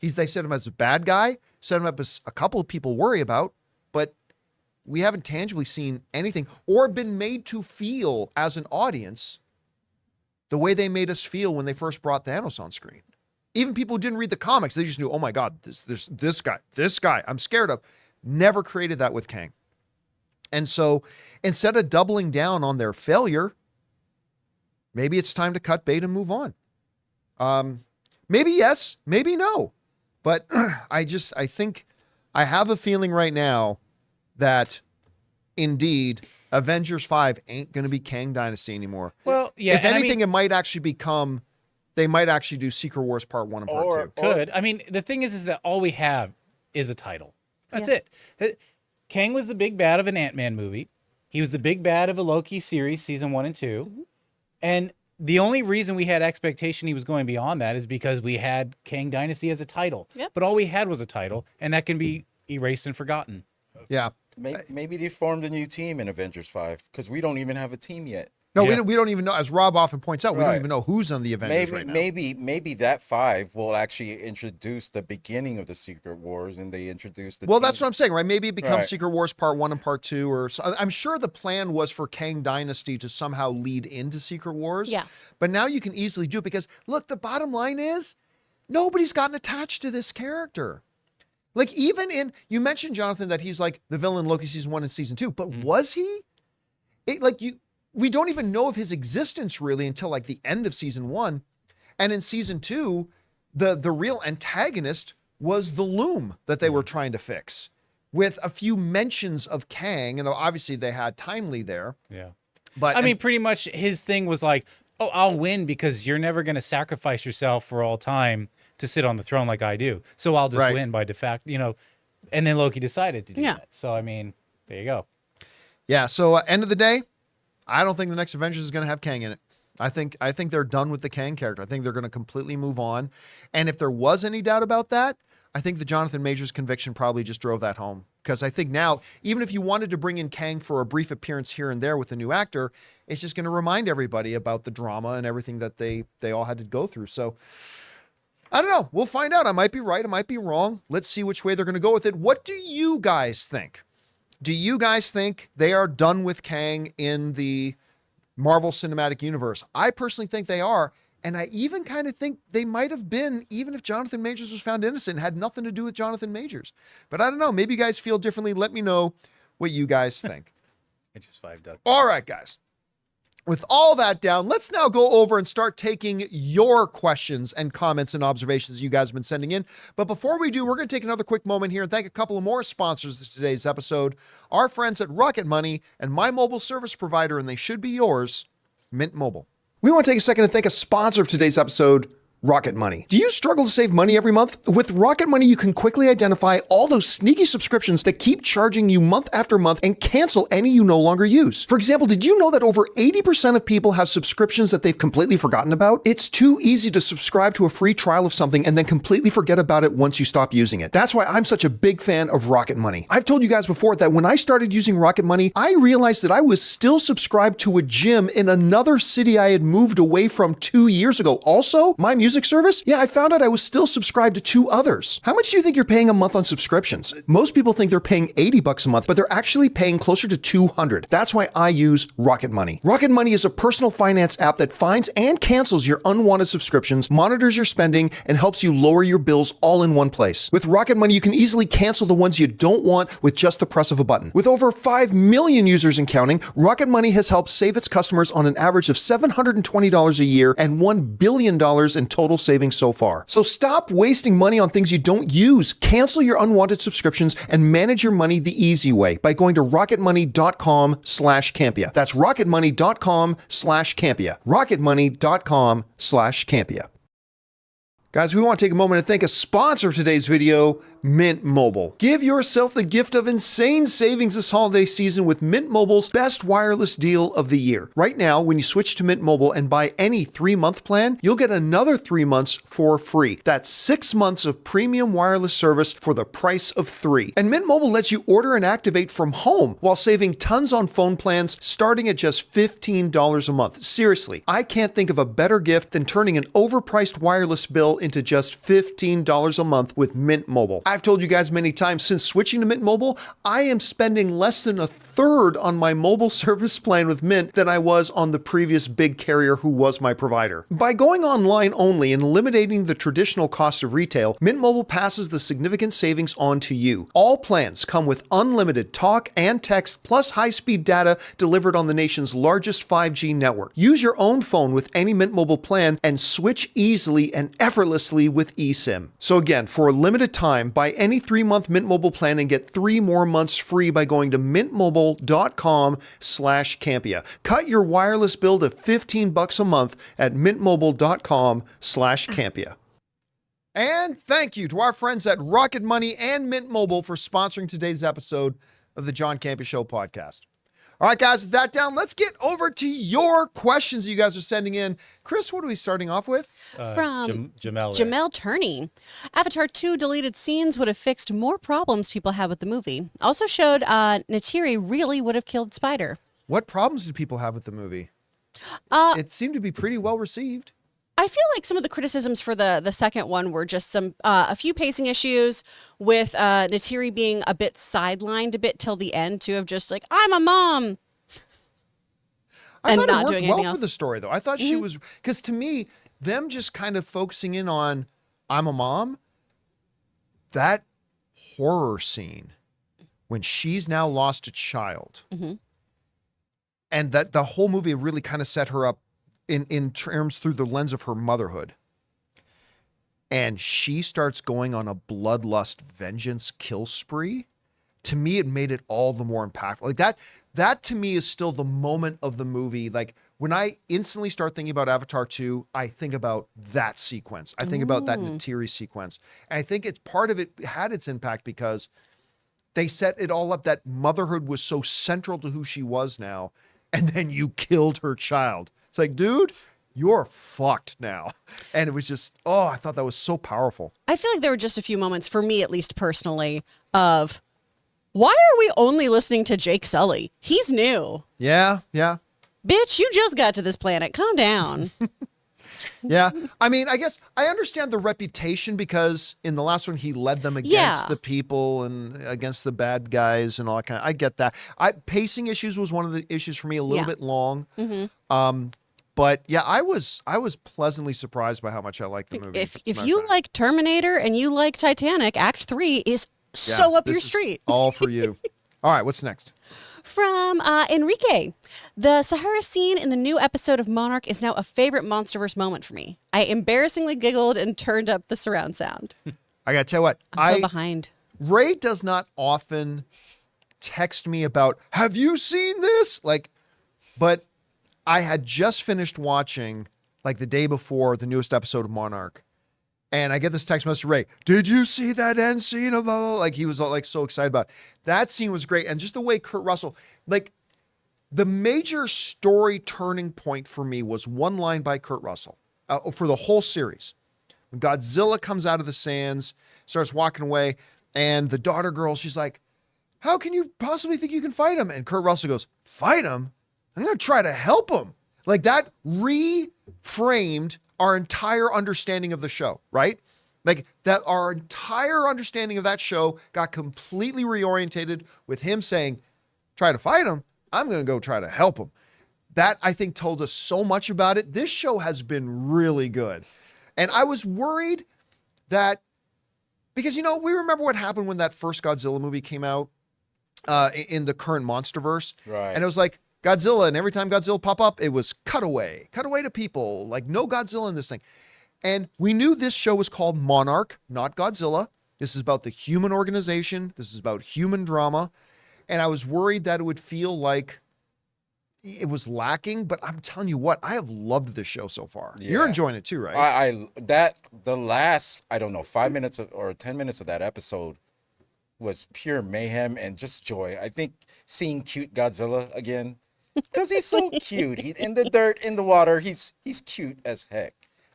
They set him as a bad guy, set him up as a couple of people worry about, but we haven't tangibly seen anything or been made to feel as an audience the way they made us feel when they first brought Thanos on screen. Even people who didn't read the comics, they just knew, oh my God, this guy I'm scared of. Never created that with Kang. And so instead of doubling down on their failure, maybe it's time to cut bait and move on. Maybe yes, maybe no. But I think I have a feeling right now that indeed Avengers 5 ain't going to be Kang Dynasty anymore. Well, yeah. If and anything, it might actually become, they might actually do Secret Wars Part 1 and Part 2. could. I mean, the thing is that all we have is a title. That's it. Kang was the big bad of an Ant-Man movie. He was the big bad of a Loki series, season 1 and 2. And the only reason we had expectation he was going beyond that is because we had Kang Dynasty as a title. Yep. But all we had was a title, and that can be erased and forgotten. Yeah. Maybe they formed a new team in Avengers 5 because we don't even have a team yet. No, Yeah. we don't even know. As Rob often points out, we don't Right. even know who's on the Avengers right now. Maybe that 5 will actually introduce the beginning of the Secret Wars, and they introduce the. Well, team. that's what I'm saying, right? Maybe it becomes Right. Secret Wars Part 1 and Part 2, or I'm sure the plan was for Kang Dynasty to somehow lead into Secret Wars. Yeah. But now you can easily do it because, look, the bottom line is nobody's gotten attached to this character. Like, even you mentioned, Jonathan, that he's like the villain in Loki season 1 and season 2, but was he? We don't even know of his existence really until like the end of season 1. And in season 2, the real antagonist was the loom that they were trying to fix, with a few mentions of Kang. And obviously they had Timely there. Yeah. But I mean, pretty much his thing was like, oh, I'll win because you're never going to sacrifice yourself for all time to sit on the throne like I do. So I'll just Right. win by defact, and then Loki decided to do Yeah. that. So, I mean, there you go. yeah, so end of the day, I don't think the next Avengers is going to have Kang in it. I think they're done with the Kang character. I think they're going to completely move on. And if there was any doubt about that, I think the Jonathan Majors conviction probably just drove that home. Because I think now, even if you wanted to bring in Kang for a brief appearance here and there with a new actor, it's just going to remind everybody about the drama and everything that they all had to go through. So I don't know. We'll find out. I might be right. I might be wrong. Let's see which way they're going to go with it. What do you guys think? Do you guys think they are done with Kang in the Marvel Cinematic Universe? I personally think they are. And I even kind of think they might have been, even if Jonathan Majors was found innocent, had nothing to do with Jonathan Majors. But I don't know. Maybe you guys feel differently. Let me know what you guys think. It just 5 ducks. All right, guys. With all that down, let's now go over and start taking your questions and comments and observations you guys have been sending in. But before we do, we're going to take another quick moment here and thank a couple of more sponsors of today's episode. Our friends at Rocket Money and my mobile service provider, and they should be yours, Mint Mobile. We want to take a second to thank a sponsor of today's episode, Rocket Money. Do you struggle to save money every month? With Rocket Money, you can quickly identify all those sneaky subscriptions that keep charging you month after month and cancel any you no longer use. For example, did you know that over 80% of people have subscriptions that they've completely forgotten about? It's too easy to subscribe to a free trial of something and then completely forget about it once you stop using it. That's why I'm such a big fan of Rocket Money. I've told you guys before that when I started using Rocket Money, I realized that I was still subscribed to a gym in another city I had moved away from 2 years ago. Also, my music service? Yeah, I found out I was still subscribed to 2 others. How much do you think you're paying a month on subscriptions? Most people think they're paying $80 a month, but they're actually paying closer to $200. That's why I use Rocket Money. Rocket Money is a personal finance app that finds and cancels your unwanted subscriptions, monitors your spending, and helps you lower your bills all in one place. With Rocket Money, you can easily cancel the ones you don't want with just the press of a button. With over 5 million users and counting, Rocket Money has helped save its customers on an average of $720 a year and $1 billion in total savings so far. So stop wasting money on things you don't use. Cancel your unwanted subscriptions and manage your money the easy way by going to rocketmoney.com/Campea. That's rocketmoney.com/Campea. rocketmoney.com/Campea. Guys, we want to take a moment to thank a sponsor of today's video, Mint Mobile. Give yourself the gift of insane savings this holiday season with Mint Mobile's best wireless deal of the year. Right now, when you switch to Mint Mobile and buy any 3-month plan, you'll get another 3 months for free. That's 6 months of premium wireless service for the price of 3. And Mint Mobile lets you order and activate from home while saving tons on phone plans starting at just $15 a month. Seriously, I can't think of a better gift than turning an overpriced wireless bill into just $15 a month with Mint Mobile. I've told you guys many times, since switching to Mint Mobile, I am spending less than a third on my mobile service plan with Mint than I was on the previous big carrier who was my provider. By going online only and eliminating the traditional cost of retail, Mint Mobile passes the significant savings on to you. All plans come with unlimited talk and text plus high-speed data delivered on the nation's largest 5G network. Use your own phone with any Mint Mobile plan and switch easily and effortlessly with eSIM. So again, for a limited time, buy any 3-month Mint Mobile plan and get 3 more months free by going to mintmobile.com mintmobile.com/Campea. Cut your wireless bill to $15 a month at mintmobile.com/Campea. And thank you to our friends at Rocket Money and Mint Mobile for sponsoring today's episode of the John Campea Show podcast. All right, guys, with that down, let's get over to your questions you guys are sending in. Chris, what are we starting off with? From Jamel. Jamel Turney. Avatar 2 deleted scenes would have fixed more problems people had with the movie. Also showed Neytiri really would have killed Spider. What problems did people have with the movie? It seemed to be pretty well received. I feel like some of the criticisms for the second one were just a few pacing issues with Neytiri being a bit sidelined a bit till the end too, of just like, I'm a mom. I And thought not it doing worked well anything for else. the story, though. I thought she was, because to me, them just kind of focusing in on I'm a mom, that horror scene when she's now lost a child, and that the whole movie really kind of set her up in terms through the lens of her motherhood. And she starts going on a bloodlust vengeance kill spree. To me, it made it all the more impactful. Like that to me is still the moment of the movie. Like when I instantly start thinking about Avatar 2, I think about that sequence. I think about that Neytiri sequence. And I think it's part of it had its impact because they set it all up that motherhood was so central to who she was now. And then you killed her child. It's like, dude, you're fucked now. And it was just, oh, I thought that was so powerful. I feel like there were just a few moments, for me at least personally, of why are we only listening to Jake Sully? He's new. Yeah. Bitch, you just got to this planet. Calm down. Yeah. I mean, I guess I understand the reputation because in the last one, he led them against the people and against the bad guys and all that kind of, I get that. Pacing issues was one of the issues for me, a little bit long. But yeah, I was pleasantly surprised by how much I liked the movie. If you like Terminator and you like Titanic, Act 3 is so up your this is street. all for you. All right, what's next? From Enrique. The Sahara scene in the new episode of Monarch is now a favorite MonsterVerse moment for me. I embarrassingly giggled and turned up the surround sound. I gotta tell you what, I'm so behind. Ray does not often text me about, have you seen this? But I had just finished watching like the day before the newest episode of Monarch. And I get this text message, Ray, did you see that end scene of the, like he was like so excited about it. That scene was great. And just the way Kurt Russell, like the major story turning point for me was one line by Kurt Russell for the whole series. When Godzilla comes out of the sands, starts walking away, and the daughter girl, she's like, how can you possibly think you can fight him? And Kurt Russell goes, fight him? I'm going to try to help him. Like that reframed our entire understanding of the show, right? Like that our entire understanding of that show got completely reorientated with him saying, try to fight him. I'm going to go try to help him. That I think told us so much about it. This show has been really good. And I was worried that, because, you know, we remember what happened when that first Godzilla movie came out in the current MonsterVerse. Right. And it was like, Godzilla, and every time Godzilla pop up, it was cut away to people, like no Godzilla in this thing. And we knew this show was called Monarch, not Godzilla. This is about the human organization. This is about human drama. And I was worried that it would feel like it was lacking, but I'm telling you what, I have loved this show so far. Yeah. You're enjoying it too, right? The last, I don't know, 5 minutes or 10 minutes of that episode was pure mayhem and just joy. I think seeing cute Godzilla again, because he's so cute. He in the dirt, in the water. He's cute as heck.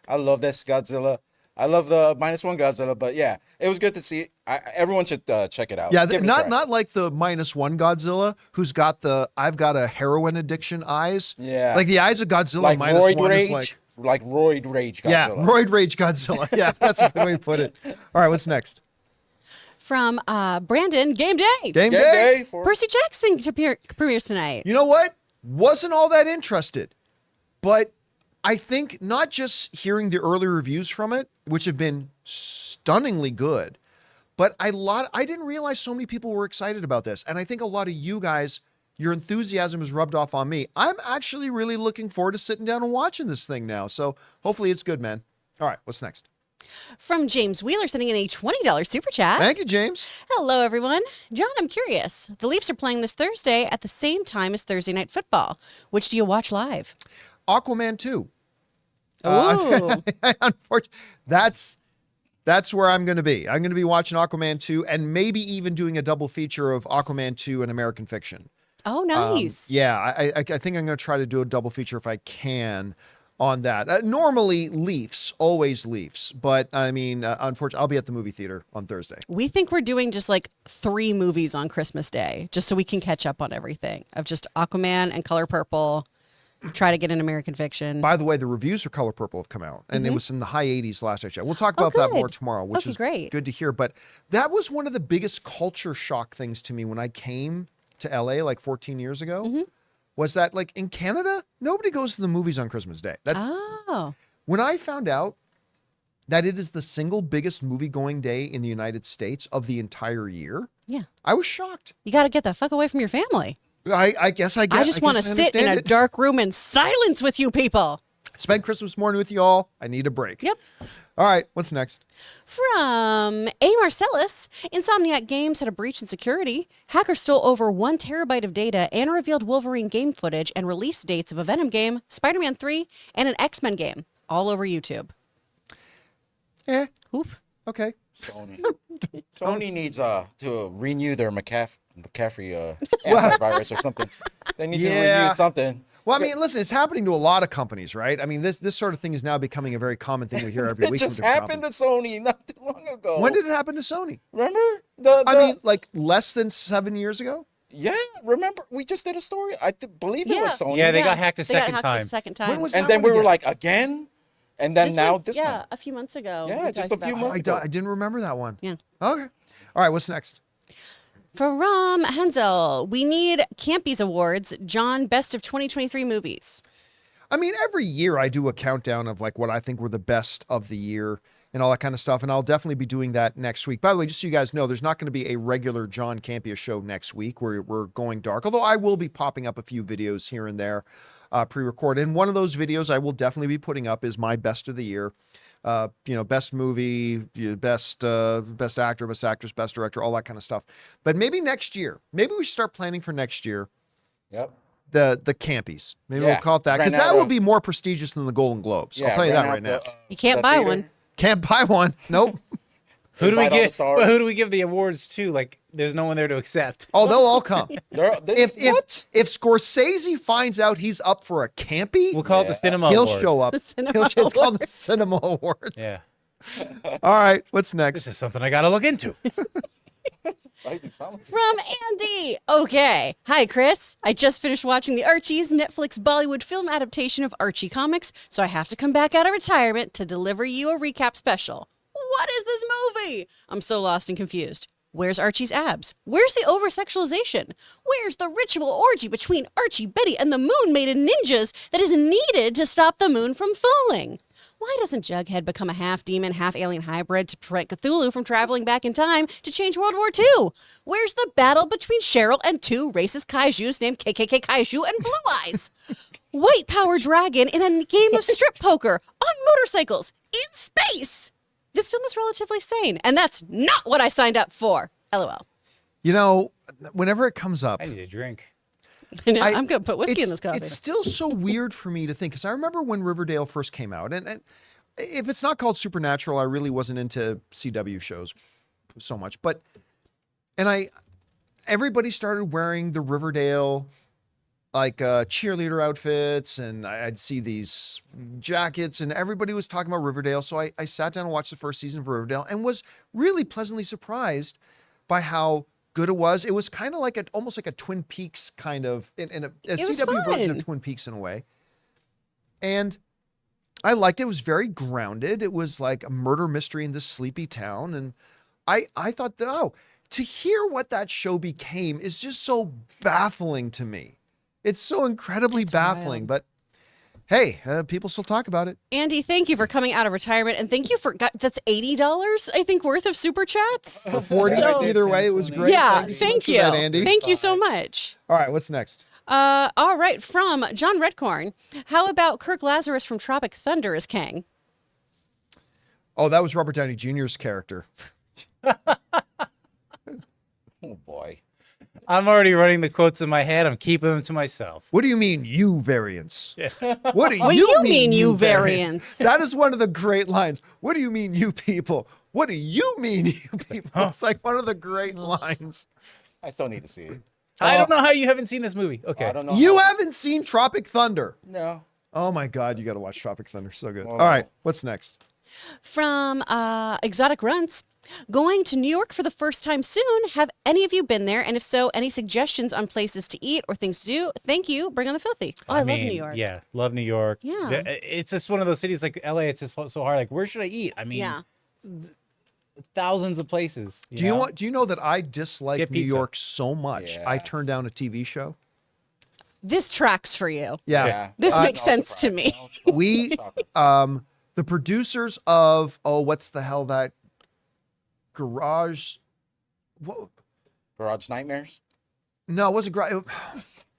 I love this Godzilla. I love the -1 Godzilla. But yeah, it was good to see. Everyone should check it out. Yeah, Give it a try. not like the -1 Godzilla, who's got the I've got a heroin addiction eyes. Yeah. Like the eyes of Godzilla like roid -1 is rage, like roid rage Godzilla. yeah, roid rage Godzilla. Yeah, that's a good way to put it. All right, what's next? From Brandon, Game Day. Game Game day. day for Percy Jackson premieres tonight. You know what? Wasn't all that interested, but I think not just hearing the early reviews from it, which have been stunningly good, but I didn't realize so many people were excited about this. And I think a lot of you guys, your enthusiasm is rubbed off on me. I'm actually really looking forward to sitting down and watching this thing now. So hopefully it's good, man. All right, what's next? From James Wheeler sending in a $20 super chat. Thank you, James. Hello, everyone. John, I'm curious. The Leafs are playing this Thursday at the same time as Thursday Night Football. Which do you watch live? Aquaman 2. Ooh. Unfortunately, that's where I'm going to be. I'm going to be watching Aquaman 2 and maybe even doing a double feature of Aquaman 2 and American Fiction. Oh, nice. Yeah, I think I'm going to try to do a double feature if I can on that. Normally Leafs, always Leafs, but I mean, unfortunately, I'll be at the movie theater on Thursday. We think we're doing just like 3 movies on Christmas Day, just so we can catch up on everything of just Aquaman and Color Purple. Try to get an American Fiction. By the way, the reviews for Color Purple have come out, and it was in the high 80s last I checked. We'll talk about that more tomorrow, which is great. Good to hear. But that was one of the biggest culture shock things to me when I came to LA like 14 years ago. Was that like in Canada, nobody goes to the movies on Christmas Day. That's when I found out that it is the single biggest movie going day in the United States of the entire year. Yeah. I was shocked. You got to get the fuck away from your family. I guess I just want to sit in a dark room in silence with you people. Spend Christmas morning with you all. I need a break. Yep. All right, what's next? From A. Marcellus, Insomniac Games had a breach in security. Hackers stole over 1 terabyte of data and revealed Wolverine game footage and release dates of a Venom game, Spider-Man 3, and an X-Men game, all over YouTube. Oof. Okay. Sony needs to renew their McCaffrey antivirus or something. They need to renew something. Well, I mean, listen, it's happening to a lot of companies, right? I mean, this sort of thing is now becoming a very common thing we hear every It week. just happened to Sony not too long ago. When did it happen to Sony? Remember? I mean, like less than 7 years ago? Yeah, remember? We just did a story. I believe it was Sony. Yeah, they got hacked a They got second hacked time. a second time. When was And that then one we were again? like, again? And then this yeah, one. a few months ago. Yeah, we just talked a few about months it. ago. I didn't remember that one. Yeah. Okay. All right, what's next? From Hensel, we need Campy's Awards. John, best of 2023 movies. I mean, every year I do a countdown of like what I think were the best of the year and all that kind of stuff. And I'll definitely be doing that next week. By the way, just so you guys know, there's not going to be a regular John Campea show next week where we're going dark, although I will be popping up a few videos here and there pre-recorded. And one of those videos I will definitely be putting up is my best of the year. Best movie, best actor, best actress, best director, all that kind of stuff. But maybe next year, maybe we should start planning for next year. Yep. The Campies. Maybe we'll call it that because that will be more prestigious than the Golden Globes. I'll tell you that right now. You can't buy one. Can't buy one. Nope. Who do we Invite all the give? stars. Well, who do we give the awards to? Like, there's no one there to accept. Oh, they'll all come. What? If Scorsese finds out he's up for a Campy, We'll call it the Cinema he'll Awards. show up. The Cinema It's called the Awards. Cinema Awards. Yeah, All right, what's this next? is something I got to look into. From Andy. Okay. Hi, Chris. I just finished watching the Archies, Netflix Bollywood film adaptation of Archie comics, so I have to come back out of retirement to deliver you a recap special. What is this movie? I'm so lost and confused. Where's Archie's abs? Where's the over-sexualization? Where's the ritual orgy between Archie, Betty, and the moon-maiden ninjas that is needed to stop the moon from falling? Why doesn't Jughead become a half-demon, half-alien hybrid to prevent Cthulhu from traveling back in time to change World War II? Where's the battle between Cheryl and 2 racist kaijus named KKK Kaiju and Blue Eyes? White Power Dragon in a game of strip poker on motorcycles in space. This film is relatively sane, and that's not what I signed up for. LOL. You know, whenever it comes up, I need a drink. I'm going to put whiskey in this coffee. It's still so weird for me to think because I remember when Riverdale first came out, and if it's not called Supernatural, I really wasn't into CW shows so much. But everybody started wearing the Riverdale like cheerleader outfits, and I'd see these jackets, and everybody was talking about Riverdale. So I sat down and watched the first season of Riverdale, and was really pleasantly surprised by how good it was. It was kind of like almost like a Twin Peaks kind of, in a CW version of Twin Peaks in a way. And I liked it. It was very grounded. It was like a murder mystery in this sleepy town. And I thought, to hear what that show became is just so baffling to me. It's so incredibly baffling, but hey, people still talk about it. Andy, thank you for coming out of retirement, and thank you for that's $80, I think, worth of super chats. For 40, either way, it was great. Yeah, so thank much for you. that, Andy. Thank you so much. All right, what's next? All right, from John Redcorn. How about Kirk Lazarus from Tropic Thunder as Kang? Oh, that was Robert Downey Jr.'s character. Oh boy. I'm already running the quotes in my head. I'm keeping them to myself. What do you mean, you variants? Yeah. What do What do you mean, you variants? That is one of the great lines. What do you mean, you people? What do you mean, you people? It's like one of the great lines. I still need to see it. I don't know how you haven't seen this movie. Okay. I don't know. You how- haven't seen Tropic Thunder. No. Oh my God, you got to watch Tropic Thunder. So good. Whoa. All right, what's next? From Exotic Runts, going to New York for the first time soon. Have any of you been there? And if so, any suggestions on places to eat or things to do? Thank you. Bring on the filthy. Oh, I love mean, New York. Yeah, love New York. Yeah. It's just one of those cities like LA. It's just so hard. Like, where should I eat? I mean, Yeah. thousands of places. Do you know what? Do you know that I dislike Get New pizza. York so much? Yeah. I turned down a TV show. This tracks for you. Yeah. Yeah. This makes No sense to me. surprise. We, the producers of, what's the hell that Garage? What? Garage Nightmares? No, it wasn't Garage.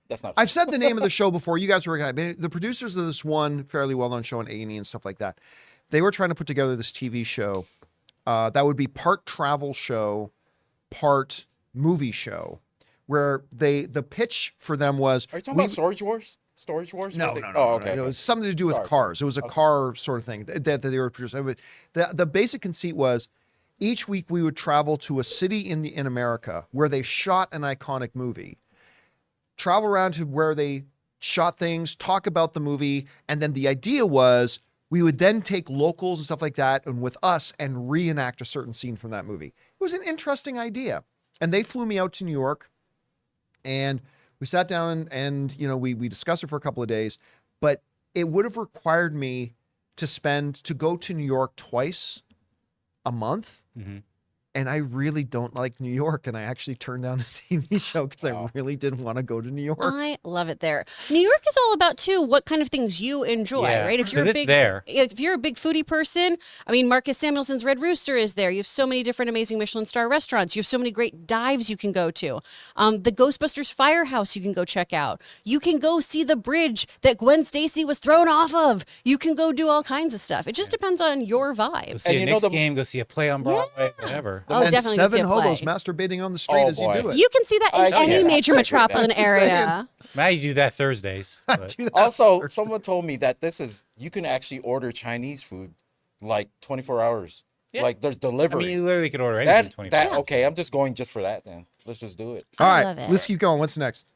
That's not. I've said the name of the show before. You guys were going to, the producers of this one fairly well-known show on A&E and stuff like that. They were trying to put together this TV show that would be part travel show, part movie show, where the pitch for them was. Are you talking about Storage Wars? Storage Wars? No, Or they- no, no, Oh, no, okay. no. It was something to do with Cars. cars. It was a car sort of thing that they were producing. The basic conceit was each week we would travel to a city in America where they shot an iconic movie, travel around to where they shot things, talk about the movie, and then the idea was we would then take locals and stuff like that and with us and reenact a certain scene from that movie. It was an interesting idea. And they flew me out to New York and we sat down and we discussed it for a couple of days, but it would have required me to go to New York twice a month. Mhm. And I really don't like New York. And I actually turned down a TV show because I really didn't want to go to New York. I love it there. New York is all about too what kind of things you enjoy, Yeah, right? If you're a 'cause it's big there. if you're a big foodie person, I mean Marcus Samuelson's Red Rooster is there. You have so many different amazing Michelin star restaurants. You have so many great dives you can go to. The Ghostbusters Firehouse you can go check out. You can go see the bridge that Gwen Stacy was thrown off of. You can go do all kinds of stuff. It just depends on your Go vibe. see And a you know Knicks the- game. Go see a play on Broadway. Whatever. Oh, and definitely go see seven a play. hobos masturbating on the street Oh, as you boy. do it. You can see that in I any can't. major I'm metropolitan just saying. area. Now you do that Thursdays. but- Do that Also, first. someone told me that you can actually order Chinese food like 24 hours. Yeah. Like there's I delivery. mean, you literally could order anything. 24 hours. Okay, I'm just going just for that then. Let's just do it. All I right, love it. let's keep going. What's next?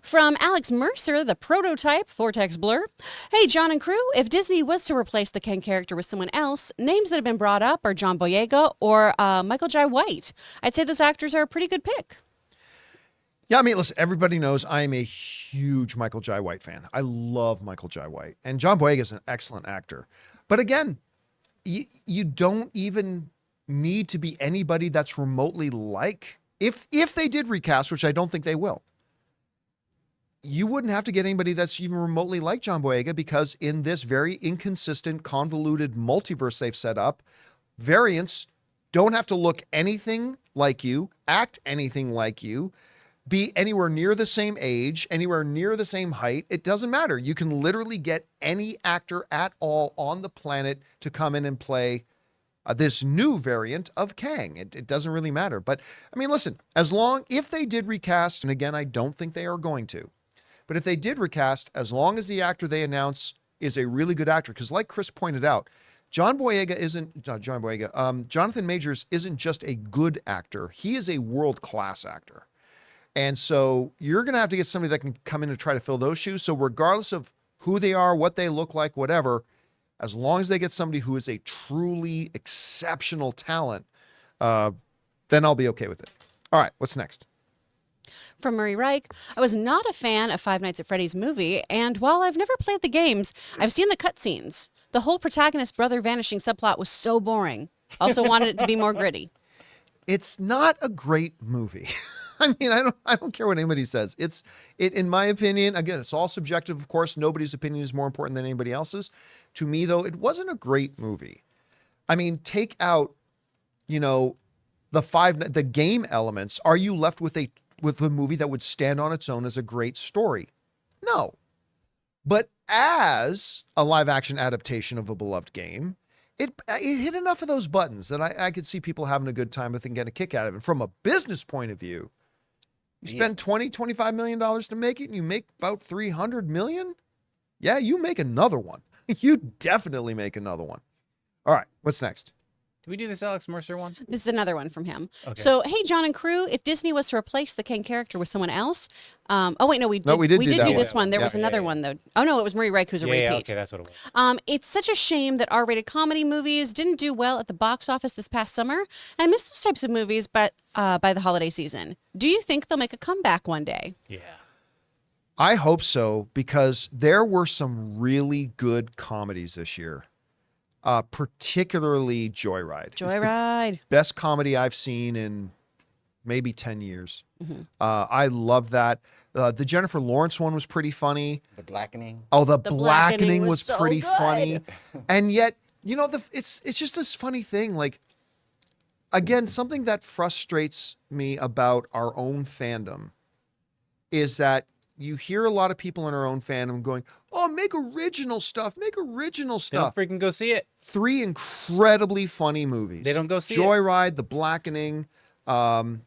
From Alex Mercer, the prototype, Vortex Blur. Hey, John and crew, if Disney was to replace the Kang character with someone else, names that have been brought up are John Boyega or Michael Jai White. I'd say those actors are a pretty good pick. Yeah, I mean, listen, everybody knows I am a huge Michael Jai White fan. I love Michael Jai White. And John Boyega is an excellent actor. But again, you don't even need to be anybody that's remotely like, if they did recast, which I don't think they will, you wouldn't have to get anybody that's even remotely like John Boyega, because in this very inconsistent, convoluted multiverse they've set up, variants don't have to look anything like you, act anything like you, be anywhere near the same age, anywhere near the same height. It doesn't matter. You can literally get any actor at all on the planet to come in and play this new variant of Kang. It doesn't really matter. But I mean, listen, if they did recast, and again, I don't think they are going to, but if they did recast, as long as the actor they announce is a really good actor, because like Chris pointed out, Jonathan Majors isn't just a good actor. He is a world-class actor. And so you're going to have to get somebody that can come in and try to fill those shoes. So regardless of who they are, what they look like, whatever, as long as they get somebody who is a truly exceptional talent, then I'll be okay with it. All right, what's next? From Murray Reich, I was not a fan of Five Nights at Freddy's movie, and while I've never played the games, I've seen the cutscenes. The whole protagonist brother vanishing subplot was so boring. Also wanted it to be more gritty. It's not a great movie. I mean, I don't care what anybody says. In my opinion, again, it's all subjective. Of course, nobody's opinion is more important than anybody else's. To me, though, it wasn't a great movie. I mean, take out, the game elements. Are you left with a movie that would stand on its own as a great story? No. But as a live action adaptation of a beloved game, it hit enough of those buttons that I could see people having a good time with and getting a kick out of it. From a business point of view, you spend $25 million to make it and you make about 300 million. Yeah, you make another one. You definitely make another one. All right, what's next? Did we do this Alex Mercer one? This is another one from him. Okay. So, hey, John and crew, if Disney was to replace the Kang character with someone else, oh wait, no, we did. we did do that do one. this one. There was Yeah, another yeah. one though. Oh no, it was Marie Reich, who's a repeat. Yeah, okay, that's what it was. It's such a shame that R-rated comedy movies didn't do well at the box office this past summer. I miss those types of movies, but by the holiday season, do you think they'll make a comeback one day? Yeah. I hope so, because there were some really good comedies this year, particularly Joyride. It's the Joyride. best comedy I've seen in maybe 10 years. Mm-hmm. I love that. The Jennifer Lawrence one was pretty funny. The Blackening. Oh, the Blackening Blackening was was so pretty good. funny. And yet, you know, it's just this funny thing. Like, again, something that frustrates me about our own fandom is that you hear a lot of people in our own fandom going, oh, make original stuff, make original They don't stuff. freaking go see it. 3 incredibly funny movies. They don't go see it. Joyride, The Blackening, and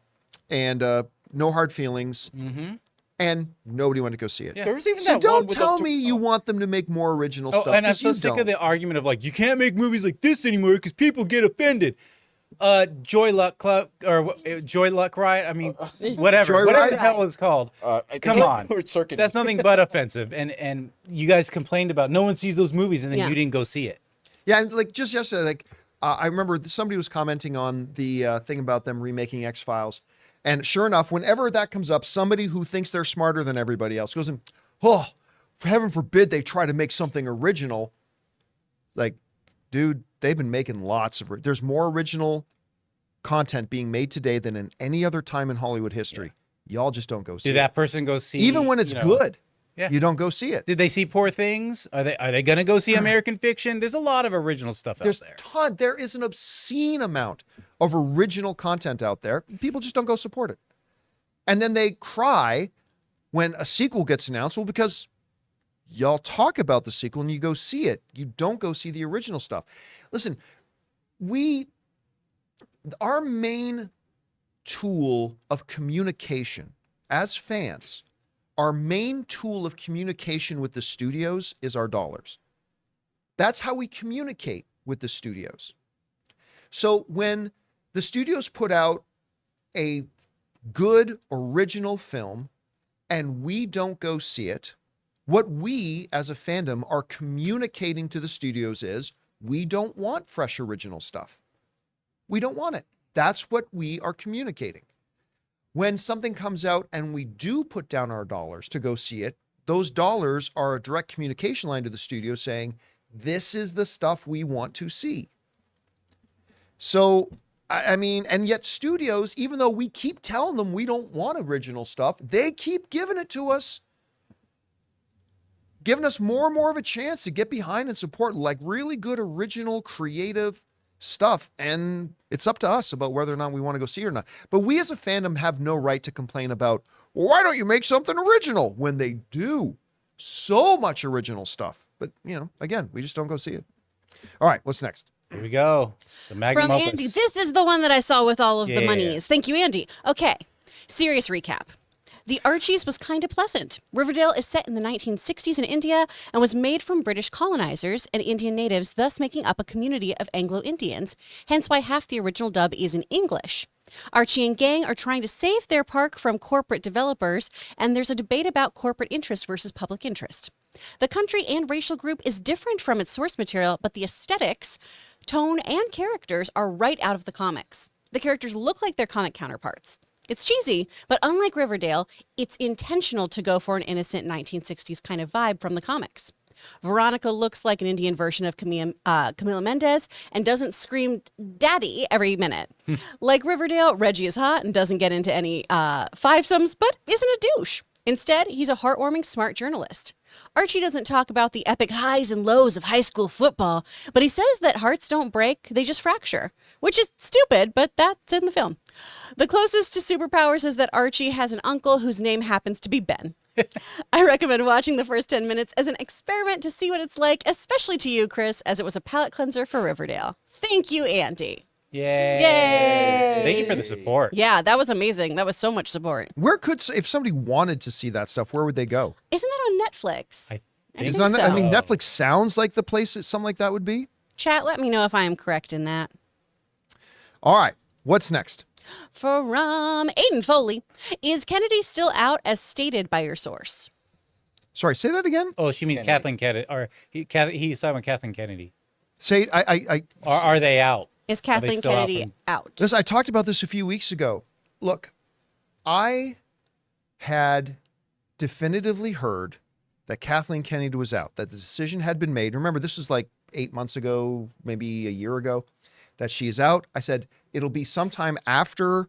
No Hard Feelings. Mm-hmm. And nobody went to go see it. Yeah. There was even So that one don't with tell those me you want them to make more original Oh, stuff. and I'm 'cause so you sick don't. of the argument of like, you can't make movies like this anymore because people get offended. Joy Luck Club or Joy Luck Riot. I mean, whatever Joyride? the hell it's called. Come on, Circuit. that's nothing but offensive. And you guys complained about no one sees those movies, and then Yeah. you didn't go see it. Yeah, and like just yesterday, like I remember somebody was commenting on the thing about them remaking X-Files. And sure enough, whenever that comes up, somebody who thinks they're smarter than everybody else goes in, oh, for heaven forbid they try to make something original. Like, dude, they've been making lots of, there's more original content being made today than in any other time in Hollywood history. Y'all just don't go see Did it. that person go see? Even when it's you know, good, Yeah. you don't go see it. Did they see Poor Things? Are they going to go see American Fiction? There's a lot of original stuff There's out there. there is an obscene amount of original content out there. People just don't go support it. And then they cry when a sequel gets announced. Well, because y'all talk about the sequel and you go see it. You don't go see the original stuff. Listen, our main tool of communication as fans, our main tool of communication with the studios is our dollars. That's how we communicate with the studios. So when the studios put out a good original film and we don't go see it, what we as a fandom are communicating to the studios is we don't want fresh original stuff. We don't want it. That's what we are communicating. When something comes out and we do put down our dollars to go see it, those dollars are a direct communication line to the studio saying, this is the stuff we want to see. So, I mean, and yet studios, even though we keep telling them we don't want original stuff, they keep giving it to us, giving us more and more of a chance to get behind and support like really good original creative stuff. And it's up to us about whether or not we want to go see it or not. But we as a fandom have no right to complain about, well, why don't you make something original when they do so much original stuff? But, you know, again, we just don't go see it. All right, what's next? Here we go. The magnum From opus. Andy. This is the one that I saw with all of the Yeah. monies. Thank you, Andy. Okay, serious recap. The Archies was kind of pleasant. Riverdale is set in the 1960s in India and was made from British colonizers and Indian natives, thus making up a community of Anglo-Indians, hence why half the original dub is in English. Archie and gang are trying to save their park from corporate developers, and there's a debate about corporate interest versus public interest. The country and racial group is different from its source material, but the aesthetics, tone, and characters are right out of the comics. The characters look like their comic counterparts. It's cheesy, but unlike Riverdale, it's intentional to go for an innocent 1960s kind of vibe from the comics. Veronica looks like an Indian version of Camila Mendez and doesn't scream daddy every minute. Like Riverdale, Reggie is hot and doesn't get into any fivesomes, but isn't a douche. Instead, he's a heartwarming, smart journalist. Archie doesn't talk about the epic highs and lows of high school football, but he says that hearts don't break, they just fracture, which is stupid, but that's in the film. The closest to superpowers is that Archie has an uncle whose name happens to be Ben. I recommend watching the first 10 minutes as an experiment to see what it's like, especially to you, Chris, as it was a palate cleanser for Riverdale. Thank you, Andy. Yay. Yay. Thank you for the support. Yeah, that was amazing. That was so much support. Where could, if somebody wanted to see that stuff, where would they go? Isn't that on Netflix? I think Is it on- so. I mean, Netflix sounds like the place that something like that would be. Chat, let me know if I am correct in that. All right, what's next? From Aiden Foley, is Kennedy still out as stated by your source? Sorry, say that again. Oh, she means Kathleen Kennedy, or he's talking about Kathleen Kennedy. Say, I Are they out? Is Are they Kathleen still out Kennedy from- out? Listen, I talked about this a few weeks ago. Look, I had definitively heard that Kathleen Kennedy was out, that the decision had been made. Remember, this was like 8 months ago, maybe a year ago, that she is out. I said, it'll be sometime after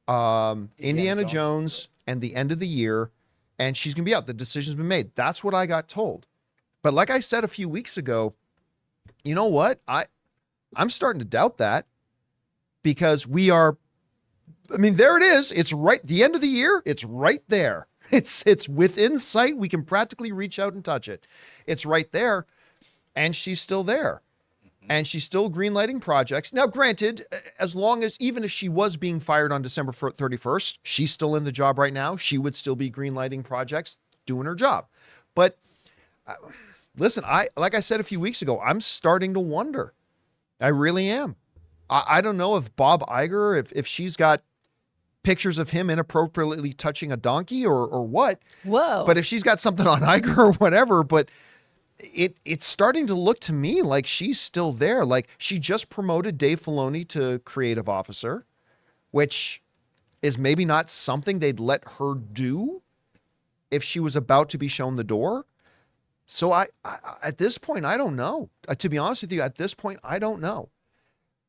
Indiana Jones and the end of the year, and she's going to be out. The decision's been made. That's what I got told. But like I said a few weeks ago, you know what? I'm starting to doubt that, because we are, I mean, there it is. It's right, the end of the year. It's right there. It's within sight. We can practically reach out and touch it. It's right there. And she's still there. And she's still greenlighting projects. Now, granted, as long as, even if she was being fired on December 31st, she's still in the job right now. She would still be greenlighting projects, doing her job. But listen, like I said a few weeks ago, I'm starting to wonder. I really am. I don't know if Bob Iger, if she's got pictures of him inappropriately touching a donkey or what. Whoa. But if she's got something on Iger or whatever, but it's starting to look to me like she's still there. Like, she just promoted Dave Filoni to creative officer, which is maybe not something they'd let her do if she was about to be shown the door. So I at this point, I don't know. To be honest with you, at this point, I don't know.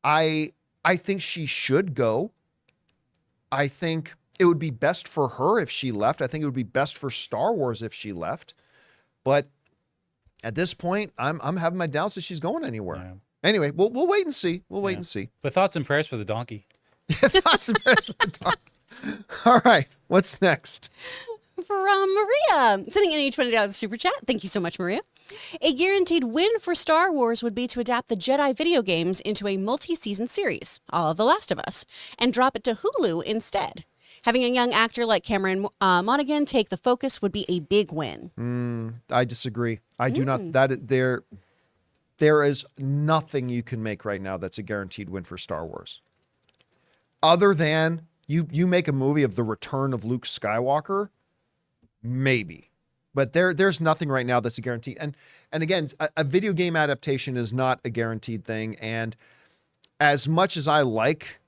I think she should go. I think it would be best for her if she left. I think it would be best for Star Wars if she left. But at this point, I'm having my doubts that she's going anywhere. Yeah. Anyway, we'll wait and see. We'll wait Yeah. and see. But thoughts and prayers for the donkey. Thoughts and prayers for the donkey. All right, what's next? From Maria, sending in a $20 super chat. Thank you so much, Maria. A guaranteed win for Star Wars would be to adapt the Jedi video games into a multi-season series, all of The Last of Us, and drop it to Hulu instead. Having a young actor like Cameron Monaghan take the focus would be a big win. I disagree. I do not. There is nothing you can make right now that's a guaranteed win for Star Wars, other than you make a movie of the return of Luke Skywalker, maybe. But there's nothing right now that's a guarantee. And again, a video game adaptation is not a guaranteed thing. And as much as I like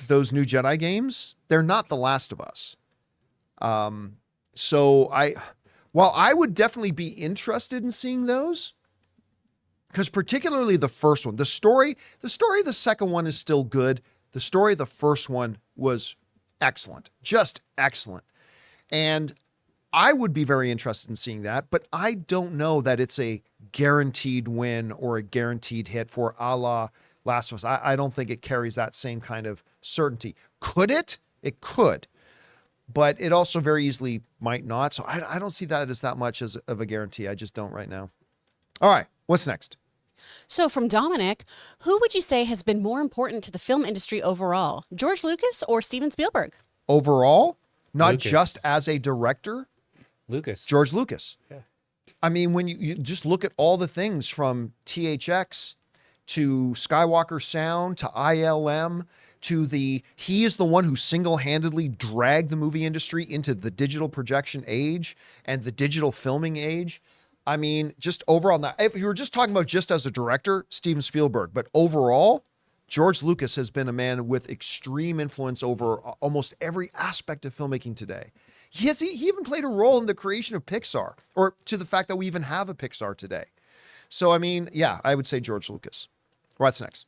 those new Jedi games, they're not The Last of Us. So while I would definitely be interested in seeing those, because particularly the first one, the story of the second one is still good. The story of the first one was excellent, just excellent. And I would be very interested in seeing that, but I don't know that it's a guaranteed win or a guaranteed hit for a la Last of Us. I don't think it carries that same kind of certainty. Could it? It could, but it also very easily might not. So I don't see that as that much of a guarantee. I just don't right now. All right, what's next? So from Dominic, who would you say has been more important to the film industry overall, George Lucas or Steven Spielberg? Overall, not Lucas. just as a director, Lucas. George Lucas. Yeah. I mean, when you just look at all the things from THX to Skywalker Sound to ILM to he is the one who single-handedly dragged the movie industry into the digital projection age and the digital filming age. I mean, just overall, now, if you were just talking about just as a director, Steven Spielberg, but overall, George Lucas has been a man with extreme influence over almost every aspect of filmmaking today. He even played a role in the creation of Pixar, or to the fact that we even have a Pixar today. So, I mean, yeah, I would say George Lucas. What's next?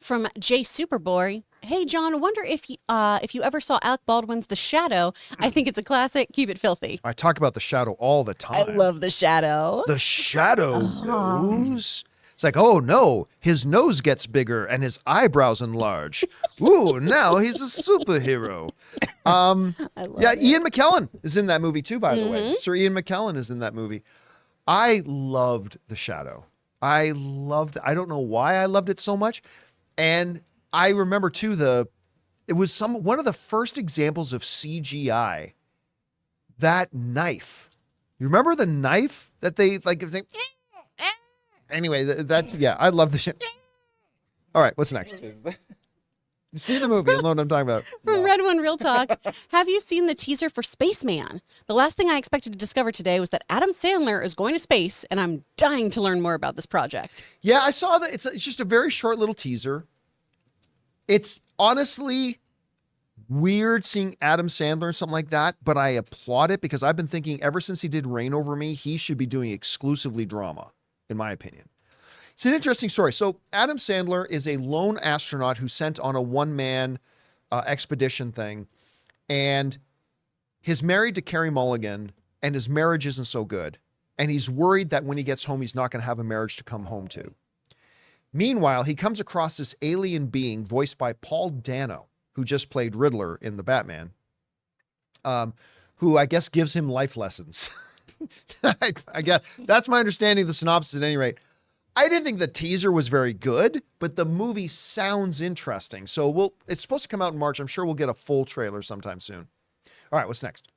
From Jay Superboy, hey John, wonder if you ever saw Alec Baldwin's The Shadow. I think it's a classic. Keep it filthy. I talk about The Shadow all the time. I love The Shadow. The Shadow knows. It's like, oh no, his nose gets bigger and his eyebrows enlarge. Ooh, now he's a superhero. Yeah, Ian McKellen is in that movie too, by the way. Sir Ian McKellen is in that movie. I loved The Shadow. I don't know why I loved it so much. And I remember too, it was one of the first examples of CGI. That knife. You remember the knife that they like? It was like anyway, yeah, I love the shit. All right, what's next? See the movie. I know what I'm talking about. From Red One Real Talk, have you seen the teaser for Spaceman? The last thing I expected to discover today was that Adam Sandler is going to space, and I'm dying to learn more about this project. Yeah, I saw that. It's just a very short little teaser. It's honestly weird seeing Adam Sandler or something like that, but I applaud it because I've been thinking ever since he did Reign Over Me, he should be doing exclusively drama, in my opinion. It's an interesting story. So Adam Sandler is a lone astronaut who's sent on a one-man expedition thing, and he's married to Carey Mulligan, and his marriage isn't so good. And he's worried that when he gets home, he's not going to have a marriage to come home to. Meanwhile, he comes across this alien being voiced by Paul Dano, who just played Riddler in the Batman, who I guess gives him life lessons. I guess that's my understanding of the synopsis at any rate. I didn't think the teaser was very good, but the movie sounds interesting. So it's supposed to come out in March. I'm sure we'll get a full trailer sometime soon. All right, what's next?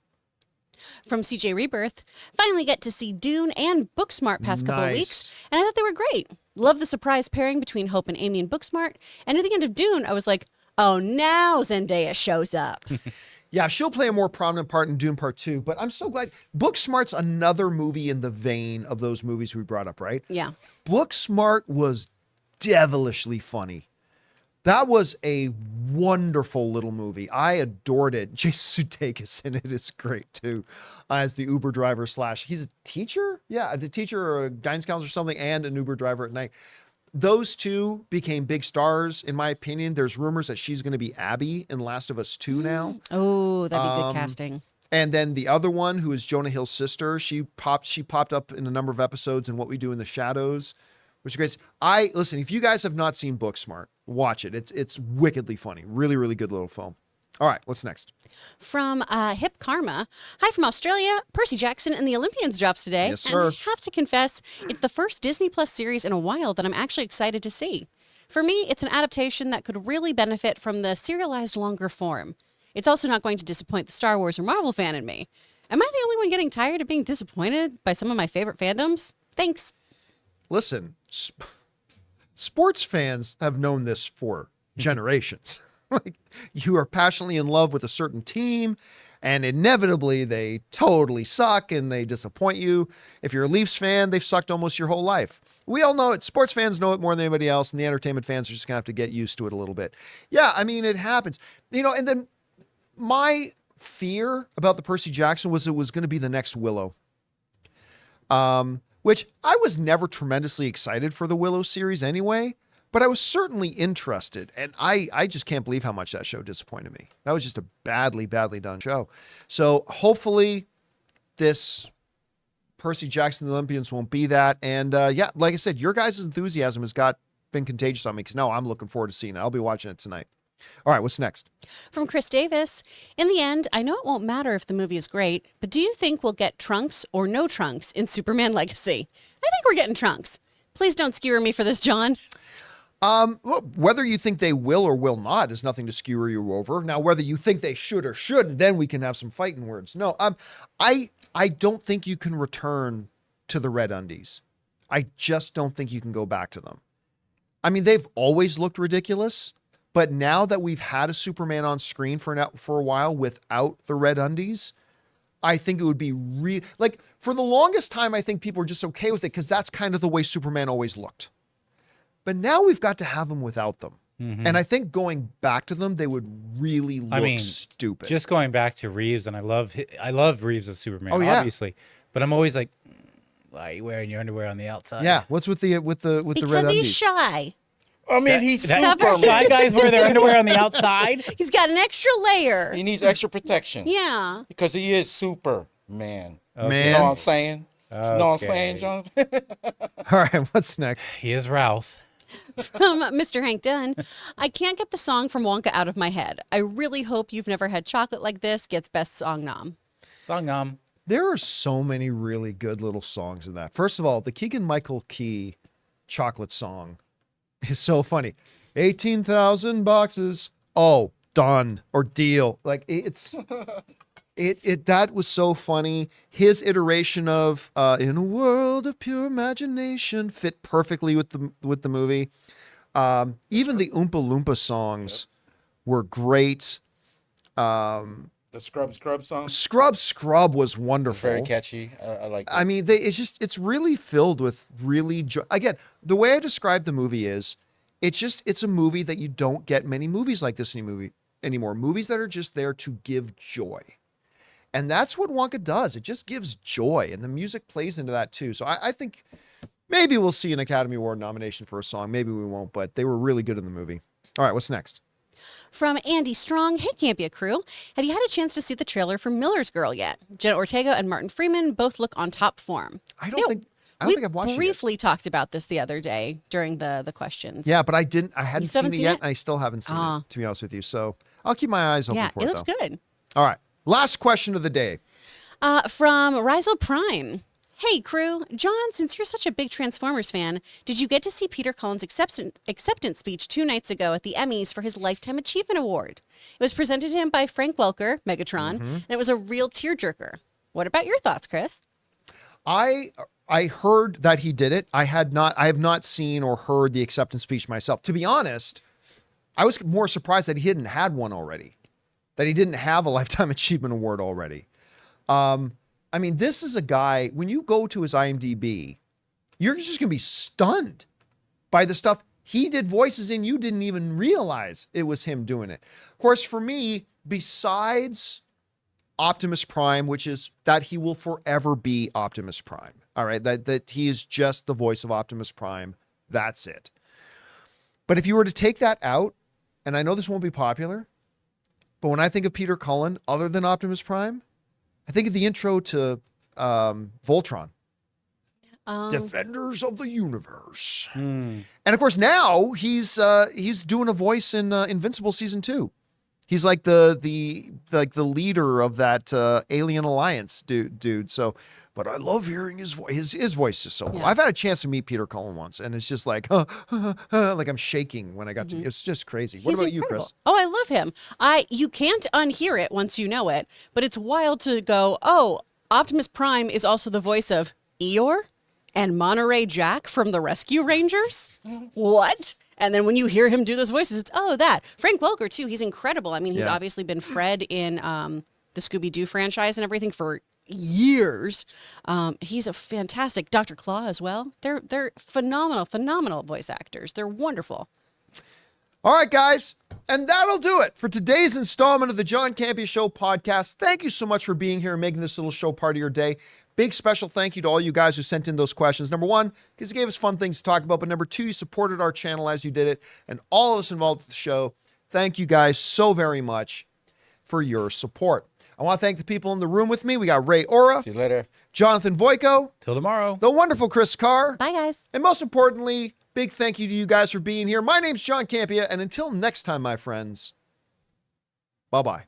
From CJ Rebirth, finally get to see Dune and Booksmart past couple of weeks, and I thought they were great. Love the surprise pairing between Hope and Amy in Booksmart, and at the end of Dune, I was like, oh, now Zendaya shows up. Yeah, she'll play a more prominent part in Dune Part 2, but I'm so glad. Booksmart's another movie in the vein of those movies we brought up, right? Yeah. Booksmart was devilishly funny. That was a wonderful little movie. I adored it. Jason Sudeikis in it is great too, as the Uber driver / he's a teacher? Yeah, the teacher or a guidance counselor or something, and an Uber driver at night. Those two became big stars, in my opinion. There's rumors that she's going to be Abby in Last of Us 2 now. Oh, that'd be good casting. And then the other one, who is Jonah Hill's sister, she popped up in a number of episodes in What We Do in the Shadows, which is great. Listen, if you guys have not seen Booksmart, watch it. It's wickedly funny. Really, really good little film. All right, what's next? From Hip Karma. Hi from Australia. Percy Jackson and the Olympians drops today. Yes, sir. And I have to confess, it's the first Disney Plus series in a while that I'm actually excited to see. For me, it's an adaptation that could really benefit from the serialized longer form. It's also not going to disappoint the Star Wars or Marvel fan in me. Am I the only one getting tired of being disappointed by some of my favorite fandoms? Thanks. Listen, sports fans have known this for generations. Like, you are passionately in love with a certain team, and inevitably they totally suck and they disappoint you. If you're a Leafs fan, they've sucked almost your whole life. We all know it. Sports fans know it more than anybody else, and the entertainment fans are just going to have to get used to it a little bit. Yeah, I mean, it happens. And then my fear about the Percy Jackson was it was going to be the next Willow. Which I was never tremendously excited for the Willow series anyway. But I was certainly interested, and I just can't believe how much that show disappointed me. That was just a badly, badly done show. So hopefully this Percy Jackson the Olympians won't be that. And yeah, like I said, your guys' enthusiasm has been contagious on me, because now I'm looking forward to seeing it. I'll be watching it tonight. All right, what's next? From Chris Davis. In the end, I know it won't matter if the movie is great, but do you think we'll get Trunks or no Trunks in Superman Legacy? I think we're getting Trunks. Please don't skewer me for this, John. Well, whether you think they will or will not is nothing to skewer you over. Now, whether you think they should or shouldn't, then we can have some fighting words. No, I don't think you can return to the red undies. I just don't think you can go back to them. I mean, they've always looked ridiculous, but now that we've had a Superman on screen for a while without the red undies, I think it would be for the longest time, I think people were just okay with it because that's kind of the way Superman always looked. But now we've got to have them without them. Mm-hmm. And I think going back to them, they would really look stupid. Just going back to Reeves, and I love Reeves as Superman, obviously. But I'm always like, why are you wearing your underwear on the outside? Yeah, what's with the red undies? Because he's shy. I mean, he's Superman. Shy guys wear their underwear on the outside. He's got an extra layer. He needs extra protection. Yeah. Because he is Superman. Okay. You know what I'm saying? No, I'm saying, Jonathan. All right, what's next? He is Ralph. From Mr. Hank Dunn, I can't get the song from Wonka out of my head. I really hope You've Never Had Chocolate Like This gets best song nom. Song nom. There are so many really good little songs in that. First of all, the Keegan-Michael Key chocolate song is so funny. 18,000 boxes. Oh, done or deal. Like it's that was so funny. His iteration of In a World of Pure Imagination fit perfectly with the movie. Even the Oompa Loompa songs were great. The Scrub song. Scrub was wonderful. Very catchy. I like it. I mean, it's really filled with really again, the way I describe the movie is it's a movie that you don't get many movies like this anymore. Movies that are just there to give joy. And that's what Wonka does. It just gives joy, and the music plays into that too. So I think maybe we'll see an Academy Award nomination for a song. Maybe we won't, but they were really good in the movie. All right, what's next? From Andy Strong, hey Campea crew, have you had a chance to see the trailer for Miller's Girl yet? Jenna Ortega and Martin Freeman both look on top form. I don't think I've watched it yet. We briefly talked about this the other day during the questions. Yeah, but I hadn't seen it yet, it? and I still haven't seen it, to be honest with you. So I'll keep my eyes open for it, it looks though. good. All right, last question of the day. From Rizal Prime. Hey, crew. John, since you're such a big Transformers fan, did you get to see Peter Cullen's acceptance speech 2 nights ago at the Emmys for his Lifetime Achievement Award? It was presented to him by Frank Welker, Megatron, and it was a real tearjerker. What about your thoughts, Chris? I heard that he did it. I have not seen or heard the acceptance speech myself. To be honest, I was more surprised that he hadn't had one already, that he didn't have a Lifetime Achievement Award already. I mean, this is a guy, when you go to his IMDb, you're just going to be stunned by the stuff he did voices in you didn't even realize it was him doing it. Of course, for me, besides Optimus Prime, which is that he will forever be Optimus Prime. All right, that he is just the voice of Optimus Prime. That's it. But if you were to take that out, and I know this won't be popular, but when I think of Peter Cullen, other than Optimus Prime, I think of the intro to Voltron. Defenders of the Universe. And of course, now he's doing a voice in Invincible Season 2. He's like the leader of that Alien Alliance dude. So, but I love hearing his voice. His voice is so cool. Yeah. I've had a chance to meet Peter Cullen once, and it's just like, like I'm shaking when I got to. It's just crazy. What He's about incredible. you, Chris? Oh, I love him. You can't unhear it once you know it, but it's wild to go, oh, Optimus Prime is also the voice of Eeyore and Monterey Jack from the Rescue Rangers. What? And then when you hear him do those voices, it's, oh, that. Frank Welker, too, he's incredible. I mean, he's obviously been Fred in the Scooby-Doo franchise and everything for years. He's a fantastic Dr. Claw as well. They're phenomenal voice actors. They're wonderful. All right, guys. And that'll do it for today's installment of the John Campea Show podcast. Thank you so much for being here and making this little show part of your day. Big special thank you to all you guys who sent in those questions. Number one, because you gave us fun things to talk about. But number two, you supported our channel as you did it. And all of us involved with the show, thank you guys so very much for your support. I want to thank the people in the room with me. We got Ray Ora. See you later. Jonathan Voico. Till tomorrow. The wonderful Chris Carr. Bye, guys. And most importantly, big thank you to you guys for being here. My name's John Campea. And until next time, my friends, bye-bye.